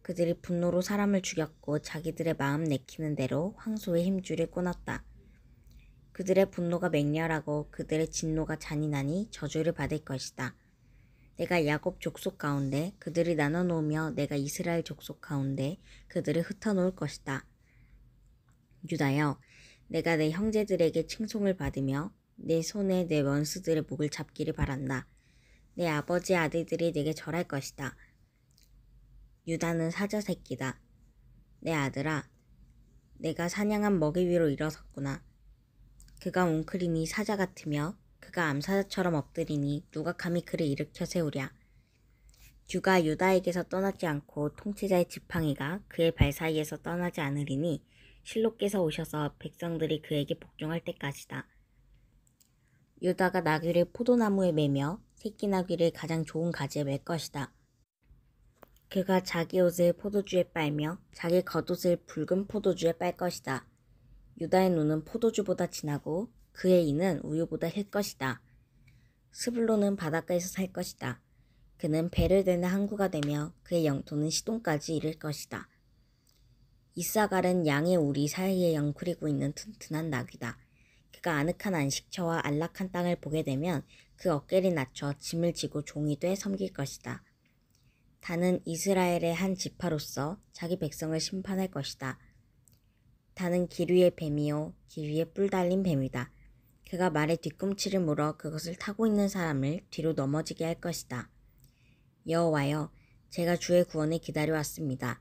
그들이 분노로 사람을 죽였고 자기들의 마음 내키는 대로 황소의 힘줄을 끊었다. 그들의 분노가 맹렬하고 그들의 진노가 잔인하니 저주를 받을 것이다. 내가 야곱 족속 가운데 그들을 나눠놓으며 내가 이스라엘 족속 가운데 그들을 흩어놓을 것이다. 유다여, 내가 내 형제들에게 칭송을 받으며 내 손에 내 원수들의 목을 잡기를 바란다. 내 아버지의 아들들이 내게 절할 것이다. 유다는 사자 새끼다. 내 아들아, 내가 사냥한 먹이 위로 일어섰구나. 그가 웅크리니 사자 같으며 그가 암사자처럼 엎드리니 누가 감히 그를 일으켜 세우랴. 주가 유다에게서 떠나지 않고 통치자의 지팡이가 그의 발 사이에서 떠나지 않으리니 실로께서 오셔서 백성들이 그에게 복종할 때까지다. 유다가 나귀를 포도나무에 매며 새끼 나귀를 가장 좋은 가지에 맬 것이다. 그가 자기 옷을 포도주에 빨며 자기 겉옷을 붉은 포도주에 빨 것이다. 유다의 눈은 포도주보다 진하고 그의 이는 우유보다 힐 것이다. 스불론은 바닷가에서 살 것이다. 그는 배를 대는 항구가 되며 그의 영토는 시돈까지 이를 것이다. 이사갈은 양의 우리 사이에 영크리고 있는 튼튼한 나귀다. 그가 아늑한 안식처와 안락한 땅을 보게 되면 그 어깨를 낮춰 짐을 지고 종이 돼 섬길 것이다. 다는 이스라엘의 한 지파로서 자기 백성을 심판할 것이다. 다는 길 위의 뱀이요 길 위에 뿔 달린 뱀이다. 그가 말의 뒤꿈치를 물어 그것을 타고 있는 사람을 뒤로 넘어지게 할 것이다. 여호와여, 제가 주의 구원을 기다려왔습니다.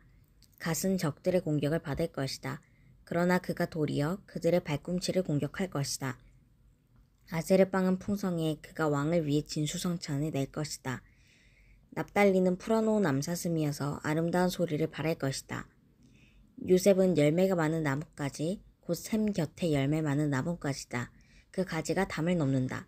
갓은 적들의 공격을 받을 것이다. 그러나 그가 도리어 그들의 발꿈치를 공격할 것이다. 아셀의 빵은 풍성해 그가 왕을 위해 진수성찬을 낼 것이다. 납달리는 풀어놓은 암사슴이어서 아름다운 소리를 발할 것이다. 요셉은 열매가 많은 나뭇가지, 곧 샘 곁에 열매 많은 나뭇가지다. 그 가지가 담을 넘는다.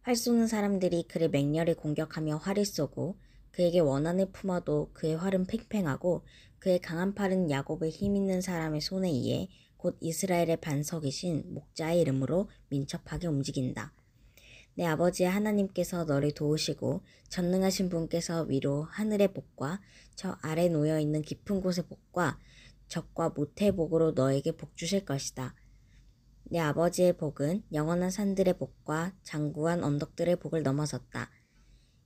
활 쏘는 사람들이 그를 맹렬히 공격하며 활을 쏘고 그에게 원한을 품어도 그의 활은 팽팽하고 그의 강한 팔은 야곱의 힘있는 사람의 손에 의해 곧 이스라엘의 반석이신 목자의 이름으로 민첩하게 움직인다. 내 아버지의 하나님께서 너를 도우시고 전능하신 분께서 위로 하늘의 복과 저 아래 놓여있는 깊은 곳의 복과 적과 모태의 복으로 너에게 복 주실 것이다. 내 아버지의 복은 영원한 산들의 복과 장구한 언덕들의 복을 넘어섰다.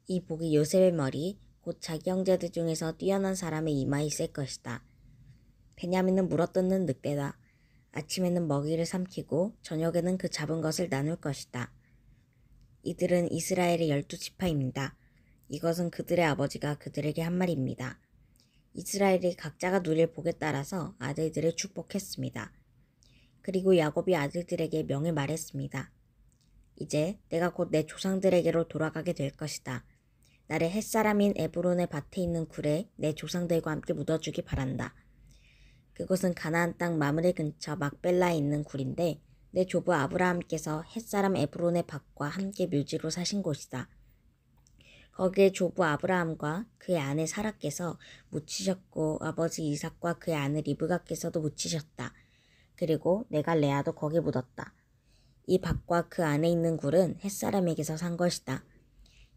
이 복이 요셉의 머리 곧 자기 형제들 중에서 뛰어난 사람의 이마에 있을 것이다. 베냐민은 물어뜯는 늑대다. 아침에는 먹이를 삼키고 저녁에는 그 잡은 것을 나눌 것이다. 이들은 이스라엘의 12지파입니다. 이것은 그들의 아버지가 그들에게 한 말입니다. 이스라엘이 각자가 누릴 복에 따라서 아들들을 축복했습니다. 그리고 야곱이 아들들에게 명을 말했습니다. 이제 내가 곧 내 조상들에게로 돌아가게 될 것이다. 나를 햇사람인 에브론의 밭에 있는 굴에 내 조상들과 함께 묻어주기 바란다. 그곳은 가나안 땅 마므레 근처 막벨라에 있는 굴인데 내 조부 아브라함께서 햇사람 에브론의 밭과 함께 묘지로 사신 곳이다. 거기에 조부 아브라함과 그의 아내 사라께서 묻히셨고 아버지 이삭과 그의 아내 리브가께서도 묻히셨다. 그리고 내가 레아도 거기 묻었다. 이 밭과 그 안에 있는 굴은 햇사람에게서 산 것이다.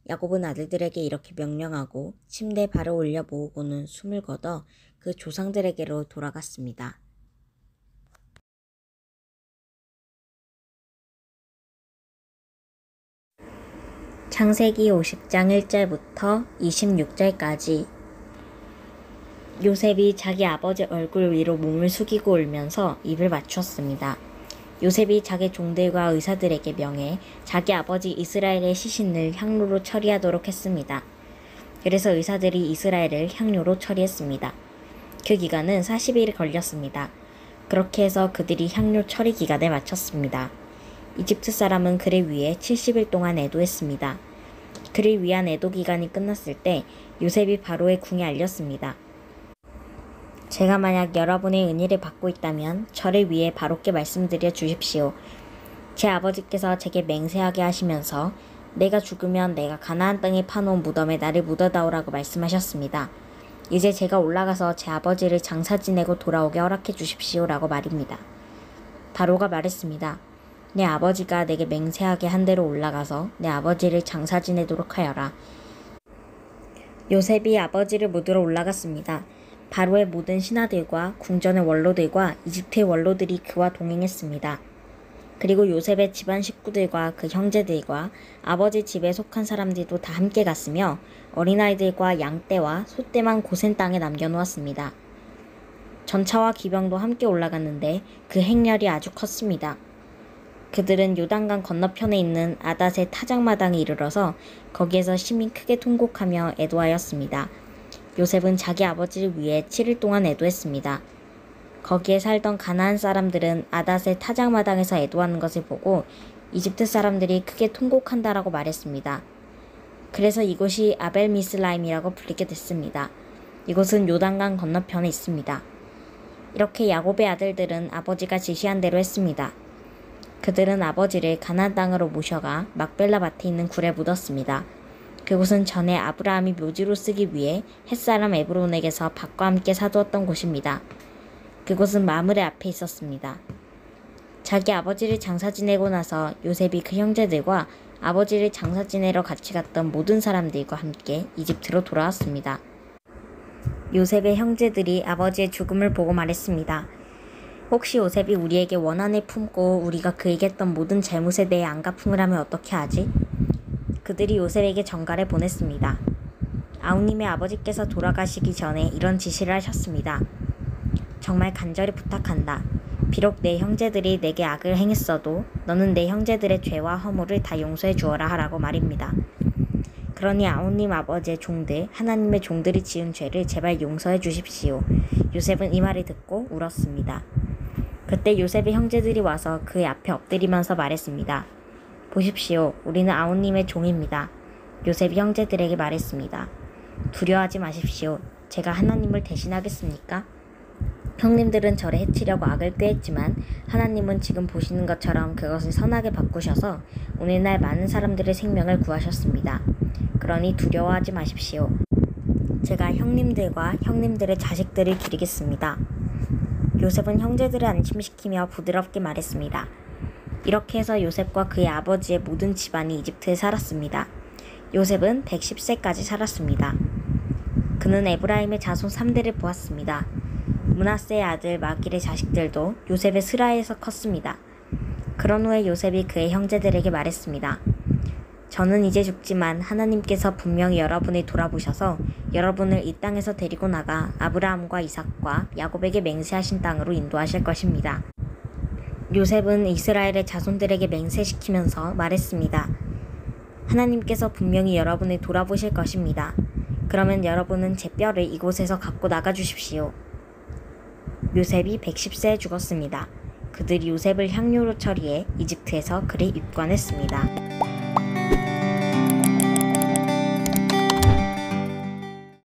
야곱은 아들들에게 이렇게 명령하고 침대에 발을 올려 모으고는 숨을 거둬 그 조상들에게로 돌아갔습니다. 창세기 50장 1절부터 26절까지 요셉이 자기 아버지 얼굴 위로 몸을 숙이고 울면서 입을 맞추었습니다. 요셉이 자기 종들과 의사들에게 명해 자기 아버지 이스라엘의 시신을 향로로 처리하도록 했습니다. 그래서 의사들이 이스라엘을 향로로 처리했습니다. 그 기간은 40일이 걸렸습니다. 그렇게 해서 그들이 향료 처리 기간에 마쳤습니다. 이집트 사람은 그를 위해 70일 동안 애도했습니다. 그를 위한 애도 기간이 끝났을 때 요셉이 바로의 궁에 알렸습니다. 제가 만약 여러분의 은혜를 받고 있다면 저를 위해 바로께 말씀드려 주십시오. 제 아버지께서 제게 맹세하게 하시면서 내가 죽으면 내가 가나안 땅에 파놓은 무덤에 나를 묻어다오라고 말씀하셨습니다. 이제 제가 올라가서 제 아버지를 장사 지내고 돌아오게 허락해 주십시오라고 말입니다. 바로가 말했습니다. 내 아버지가 내게 맹세하게 한 대로 올라가서 내 아버지를 장사 지내도록 하여라. 요셉이 아버지를 묻으러 올라갔습니다. 바로의 모든 신하들과 궁전의 원로들과 이집트의 원로들이 그와 동행했습니다. 그리고 요셉의 집안 식구들과 그 형제들과 아버지 집에 속한 사람들도 다 함께 갔으며 어린아이들과 양떼와 소떼만 고센 땅에 남겨놓았습니다. 전차와 기병도 함께 올라갔는데 그 행렬이 아주 컸습니다. 그들은 요단강 건너편에 있는 아닷의 타작마당에 이르러서 거기에서 심히 크게 통곡하며 애도하였습니다. 요셉은 자기 아버지를 위해 7일 동안 애도했습니다. 거기에 살던 가나안 사람들은 아닷의 타작마당에서 애도하는 것을 보고 이집트 사람들이 크게 통곡한다라고 말했습니다. 그래서 이곳이 아벨미스라임이라고 불리게 됐습니다. 이곳은 요단강 건너편에 있습니다. 이렇게 야곱의 아들들은 아버지가 지시한 대로 했습니다. 그들은 아버지를 가나안 땅으로 모셔가 막벨라 밭에 있는 굴에 묻었습니다. 그곳은 전에 아브라함이 묘지로 쓰기 위해 햇사람 에브론에게서 밭과 함께 사두었던 곳입니다. 그곳은 마므레 앞에 있었습니다. 자기 아버지를 장사 지내고 나서 요셉이 그 형제들과 아버지를 장사 지내러 같이 갔던 모든 사람들과 함께 이집트로 돌아왔습니다. 요셉의 형제들이 아버지의 죽음을 보고 말했습니다. 혹시 요셉이 우리에게 원한을 품고 우리가 그에게 했던 모든 잘못에 대해 안갚음을 하면 어떻게 하지? 그들이 요셉에게 전가를 보냈습니다. 아우님의 아버지께서 돌아가시기 전에 이런 지시를 하셨습니다. 정말 간절히 부탁한다. 비록 내 형제들이 내게 악을 행했어도 너는 내 형제들의 죄와 허물을 다 용서해 주어라 하라고 말입니다. 그러니 아우님 아버지의 종들, 하나님의 종들이 지은 죄를 제발 용서해 주십시오. 요셉은 이 말을 듣고 울었습니다. 그때 요셉의 형제들이 와서 그의 앞에 엎드리면서 말했습니다. 보십시오. 우리는 아우님의 종입니다. 요셉이 형제들에게 말했습니다. 두려워하지 마십시오. 제가 하나님을 대신하겠습니까? 형님들은 저를 해치려고 악을 꾀했지만 하나님은 지금 보시는 것처럼 그것을 선하게 바꾸셔서 오늘날 많은 사람들의 생명을 구하셨습니다. 그러니 두려워하지 마십시오. 제가 형님들과 형님들의 자식들을 기리겠습니다. 요셉은 형제들을 안심시키며 부드럽게 말했습니다. 이렇게 해서 요셉과 그의 아버지의 모든 집안이 이집트에 살았습니다. 요셉은 110세까지 살았습니다. 그는 에브라임의 자손 3대를 보았습니다. 므낫세의 아들 마길의 자식들도 요셉의 스라에서 컸습니다. 그런 후에 요셉이 그의 형제들에게 말했습니다. 저는 이제 죽지만 하나님께서 분명히 여러분을 돌아보셔서 여러분을 이 땅에서 데리고 나가 아브라함과 이삭과 야곱에게 맹세하신 땅으로 인도하실 것입니다. 요셉은 이스라엘의 자손들에게 맹세시키면서 말했습니다. 하나님께서 분명히 여러분을 돌아보실 것입니다. 그러면 여러분은 제 뼈를 이곳에서 갖고 나가 주십시오. 요셉이 110세에 죽었습니다. 그들이 요셉을 향료로 처리해 이집트에서 그를 입관했습니다.